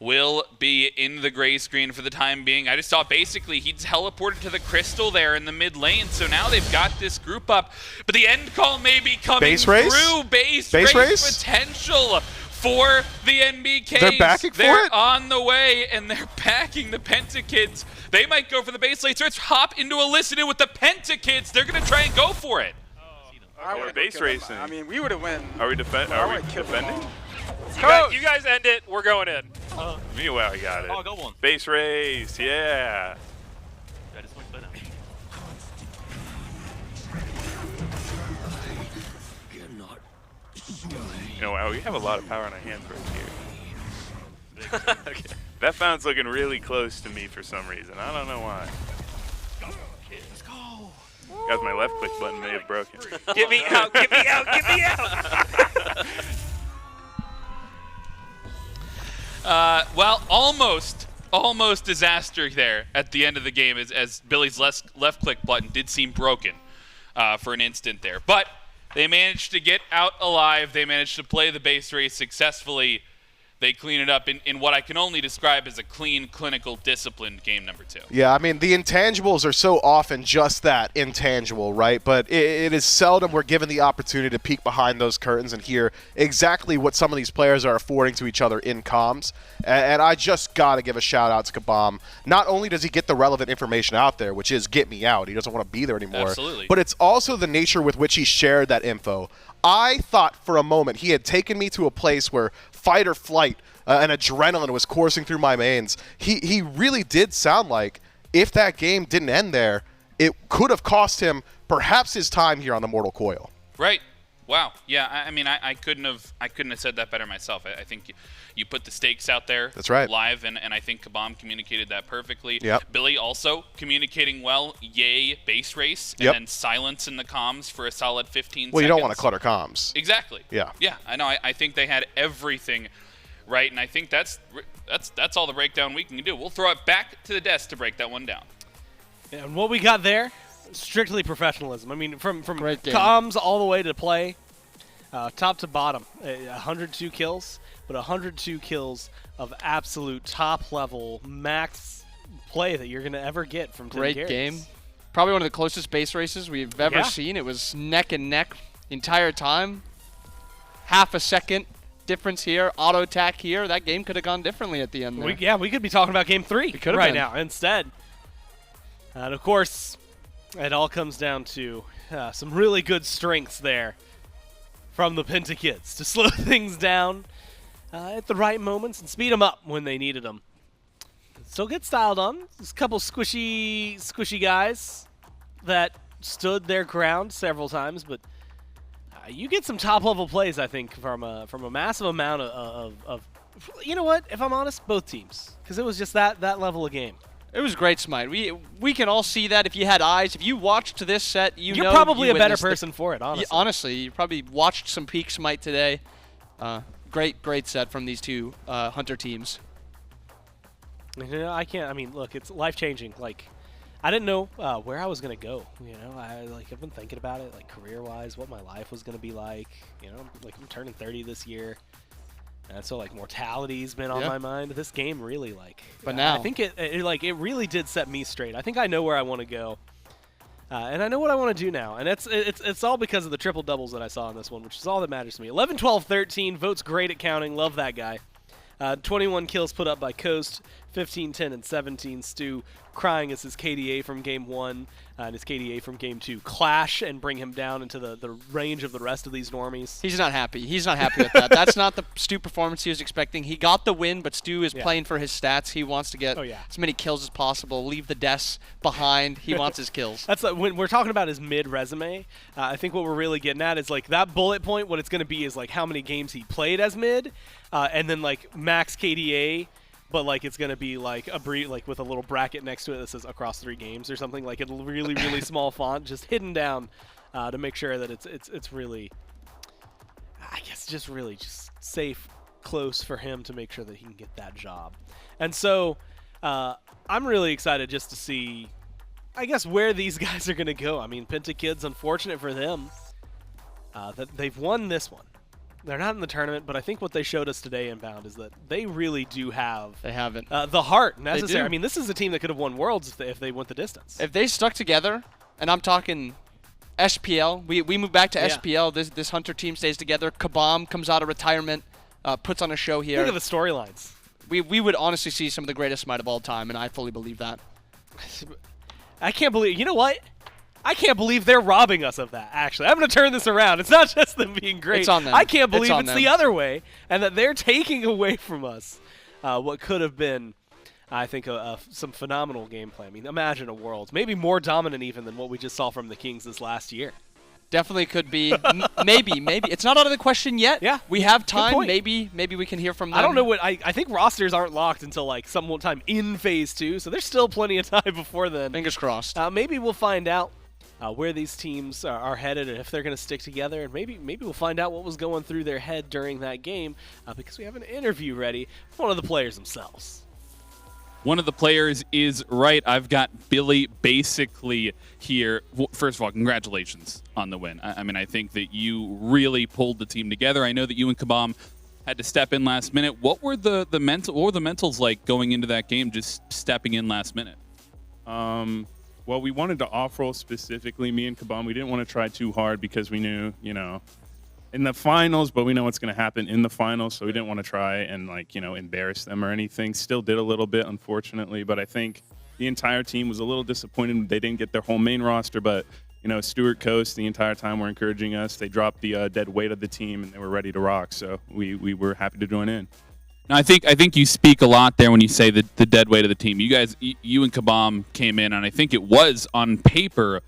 Will be in the gray screen for the time being. I just saw basically he teleported to the crystal there in the mid lane, so now they've got this group up, but the end call may be coming Base race? through. Base race potential for the NBKs. They're backing for They're it? on the way, and they're backing the Pentakids. They might go for the base lane. So let's hop into a listen in with the Pentakids. They're going to try and go for it. We're base racing. I mean, we would have win. Are we defending? You guys end it. We're going in. Meanwhile, I got it. Oh, go one. Base race, yeah. That is much better. You know, wow, we have a lot of power in our hands right here. Okay. That fountain's looking really close to me for some reason. I don't know why. Let's go. Guys, my left click button may have broken. Get me out. Get me out. Get me out. Well, almost disaster there at the end of the game as Billy's left click button did seem broken for an instant there. But they managed to get out alive. They managed to play the base race successfully. They clean it up in what I can only describe as a clean, clinical, disciplined game number 2. Yeah, I mean, the intangibles are so often just that, intangible, right? But it is seldom we're given the opportunity to peek behind those curtains and hear exactly what some of these players are affording to each other in comms. And I just got to give a shout-out to Cabom. Not only does he get the relevant information out there, which is get me out, he doesn't want to be there anymore. Absolutely. But it's also the nature with which he shared that info. I thought for a moment he had taken me to a place where fight or flight and adrenaline was coursing through my veins. He really did sound like if that game didn't end there, it could have cost him perhaps his time here on the Mortal Coil. Right. Wow. Yeah. I mean, I couldn't have said that better myself. I think you put the stakes out there. That's right. Live, and I think Cabom communicated that perfectly. Yep. Billy also communicating well. Yay, base race, and Yep. then silence in the comms for a solid 15 seconds. Well, you don't want to clutter comms. Exactly. Yeah. Yeah. I know. I think they had everything right? And I think that's all the breakdown we can do. We'll throw it back to the desk to break that one down. And what we got there, strictly professionalism. I mean, from Great game. comms all the way to play, top to bottom, 102 kills, but 102 kills of absolute top-level max play that you're going to ever get from Tim Great Garris. game. Probably one of the closest base races we've ever Yeah. seen. It was neck and neck the entire time. Half a second difference here, auto attack here. That game could have gone differently at the end there. We could be talking about Game 3 could've right been. now instead. And, of course, it all comes down to some really good strengths there from the Pentakids to slow things down at the right moments and speed them up when they needed them. Still get styled on. There's a couple squishy guys that stood their ground several times, but you get some top-level plays, I think, from a massive amount of you know what? If I'm honest, both teams, because it was just that level of game. It was great, Smite. We can all see that if you had eyes. If you watched this set, You're know probably you a better witnessed it. person for it, honestly. Honestly, you probably watched some peak Smite today. Great set from these two Hunter teams. You know, I mean, look, it's life-changing. Like, I didn't know where I was gonna go. You know, I've been thinking about it, like career-wise, what my life was gonna be like. You know, like I'm turning 30 this year, and so like mortality's been on my mind. This game really But now I think it really did set me straight. I think I know where I want to go, and I know what I want to do now. And it's all because of the triple doubles that I saw in this one, which is all that matters to me. 11, 12, 13. Votes great at counting. Love that guy. 21 kills put up by Coast, 15, 10, and 17. Stu crying as his KDA from Game 1 and his KDA from Game 2 clash and bring him down into the range of the rest of these normies. He's not happy. He's not happy with that. That's not the Stu performance he was expecting. He got the win, but Stu is playing for his stats. He wants to get as many kills as possible, leave the deaths behind. He wants his kills. That's when we're talking about his mid resume. I think what we're really getting at is like that bullet point. What it's going to be is like how many games he played as mid, and then like max KDA. But like it's gonna be like like with a little bracket next to it that says across 3 games or something, like a really small font, just hidden down to make sure that it's really, I guess, just really just safe, close for him to make sure that he can get that job. And so I'm really excited just to see, I guess, where these guys are gonna go. I mean, Pentakids, unfortunate for them that they've won this one. They're not in the tournament, but I think what they showed us today inbound is that they really do have the heart necessary. I mean, this is a team that could have won Worlds if they went the distance. If they stuck together, and I'm talking SPL, we move back to SPL, this Hunter team stays together, Cabom comes out of retirement, puts on a show here. Look at the storylines. We would honestly see some of the greatest Smite of all time, and I fully believe that. I can't believe, you know what? I can't believe they're robbing us of that, actually. I'm going to turn this around. It's not just them being great. It's on them. I can't believe It's on it's them. the other way, and that they're taking away from us what could have been, I think, some phenomenal gameplay. I mean, imagine a world, maybe more dominant even than what we just saw from the Kings this last year. Definitely could be. Maybe. It's not out of the question yet. Yeah. We have Good time. point. Maybe we can hear from them. I don't know what I think rosters aren't locked until like some time in Phase 2, so there's still plenty of time before then. Fingers crossed. Maybe we'll find out where these teams are headed and if they're going to stick together, and maybe we'll find out what was going through their head during that game because we have an interview ready with one of the players themselves. One of the players is right. I've got Billy basically here. First of all, congratulations on the win. I mean, I think that you really pulled the team together. I know that you and Cabom had to step in last minute. What were the mentals like going into that game, just stepping in last minute? Well, we wanted to off-roll specifically, me and Cabom. We didn't want to try too hard because we knew, in the finals, but we know what's going to happen in the finals, so we didn't want to try and, embarrass them or anything. Still did a little bit, unfortunately, but I think the entire team was a little disappointed they didn't get their whole main roster, but, Stuart, Coast, the entire time were encouraging us. They dropped the dead weight of the team, and they were ready to rock, so we were happy to join in. Now, I think you speak a lot there when you say the dead weight of the team. You guys, you and Cabom came in, and I think it was on paper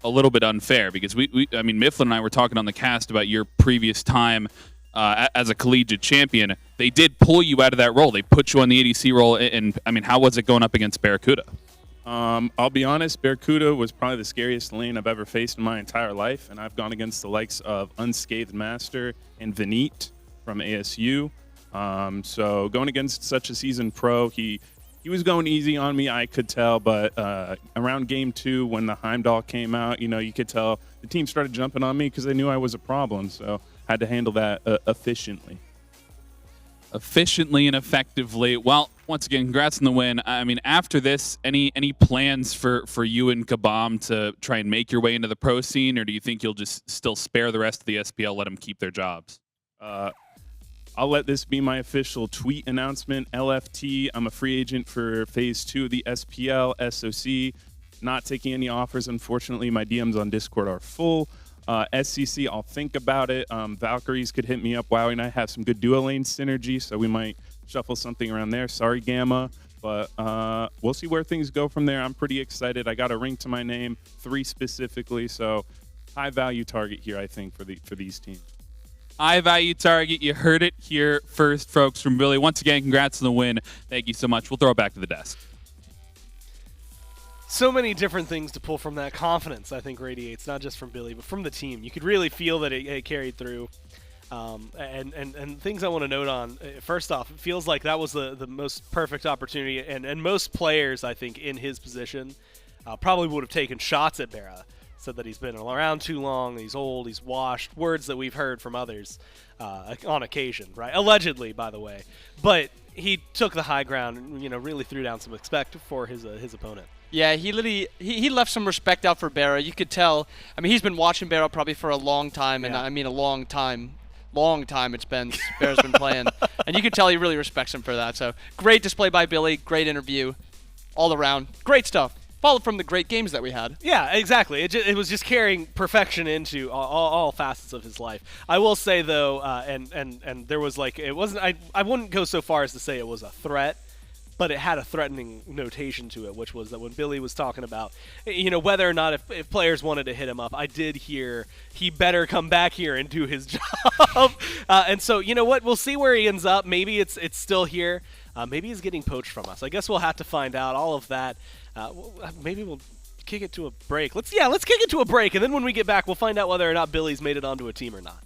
a little bit unfair because I mean, Mifflin and I were talking on the cast about your previous time as a collegiate champion. They did pull you out of that role. They put you on the ADC role, and I mean, how was it going up against BaRRaCCuDDa? I'll be honest, BaRRaCCuDDa was probably the scariest lane I've ever faced in my entire life, and I've gone against the likes of Unscathed Master and Vineet from ASU. So going against such a seasoned pro, he was going easy on me, I could tell. But around game 2, when the Heimdallr came out, you could tell the team started jumping on me because they knew I was a problem. So I had to handle that efficiently. Efficiently and effectively. Well, once again, congrats on the win. I mean, after this, any plans for you and Cabom to try and make your way into the pro scene, or do you think you'll just still spare the rest of the SPL, let them keep their jobs? I'll let this be my official tweet announcement. LFT, I'm a free agent for Phase 2 of the SPL, SOC. Not taking any offers, unfortunately. My DMs on Discord are full. SCC, I'll think about it. Valkyries could hit me up. Wowy and I have some good duo lane synergy, so we might shuffle something around there. Sorry, Gamma. But we'll see where things go from there. I'm pretty excited. I got a ring to my name, 3 specifically, so high-value target here, I think, for these teams. High-value target. You heard it here first, folks, from Billy. Once again, congrats on the win. Thank you so much. We'll throw it back to the desk. So many different things to pull from that. Confidence, I think, radiates, not just from Billy, but from the team. You could really feel that it carried through. And things I want to note on, first off, it feels like that was the most perfect opportunity, and most players, I think, in his position probably would have taken shots at BaRRA. Said that he's been around too long, he's old, he's washed, words that we've heard from others on occasion, right? Allegedly, by the way. But he took the high ground and, really threw down some respect for his opponent. Yeah, he left some respect out for BaRRA. You could tell. I mean, he's been watching BaRRA probably for a long time, and I mean a long time it's been BaRRA's been playing, and you could tell he really respects him for that. So great display by Billy, great interview, all around, great stuff. Followed from the great games that we had. Yeah, exactly. It was just carrying perfection into all facets of his life. I will say though, and there was it wasn't. I wouldn't go so far as to say it was a threat, but it had a threatening notation to it, which was that when Billy was talking about, whether or not if players wanted to hit him up, I did hear he better come back here and do his job. And so, you know what? We'll see where he ends up. Maybe it's still here. Maybe he's getting poached from us. I guess we'll have to find out all of that. Maybe we'll kick it to a break. Let's kick it to a break, and then when we get back, we'll find out whether or not Billy's made it onto a team or not.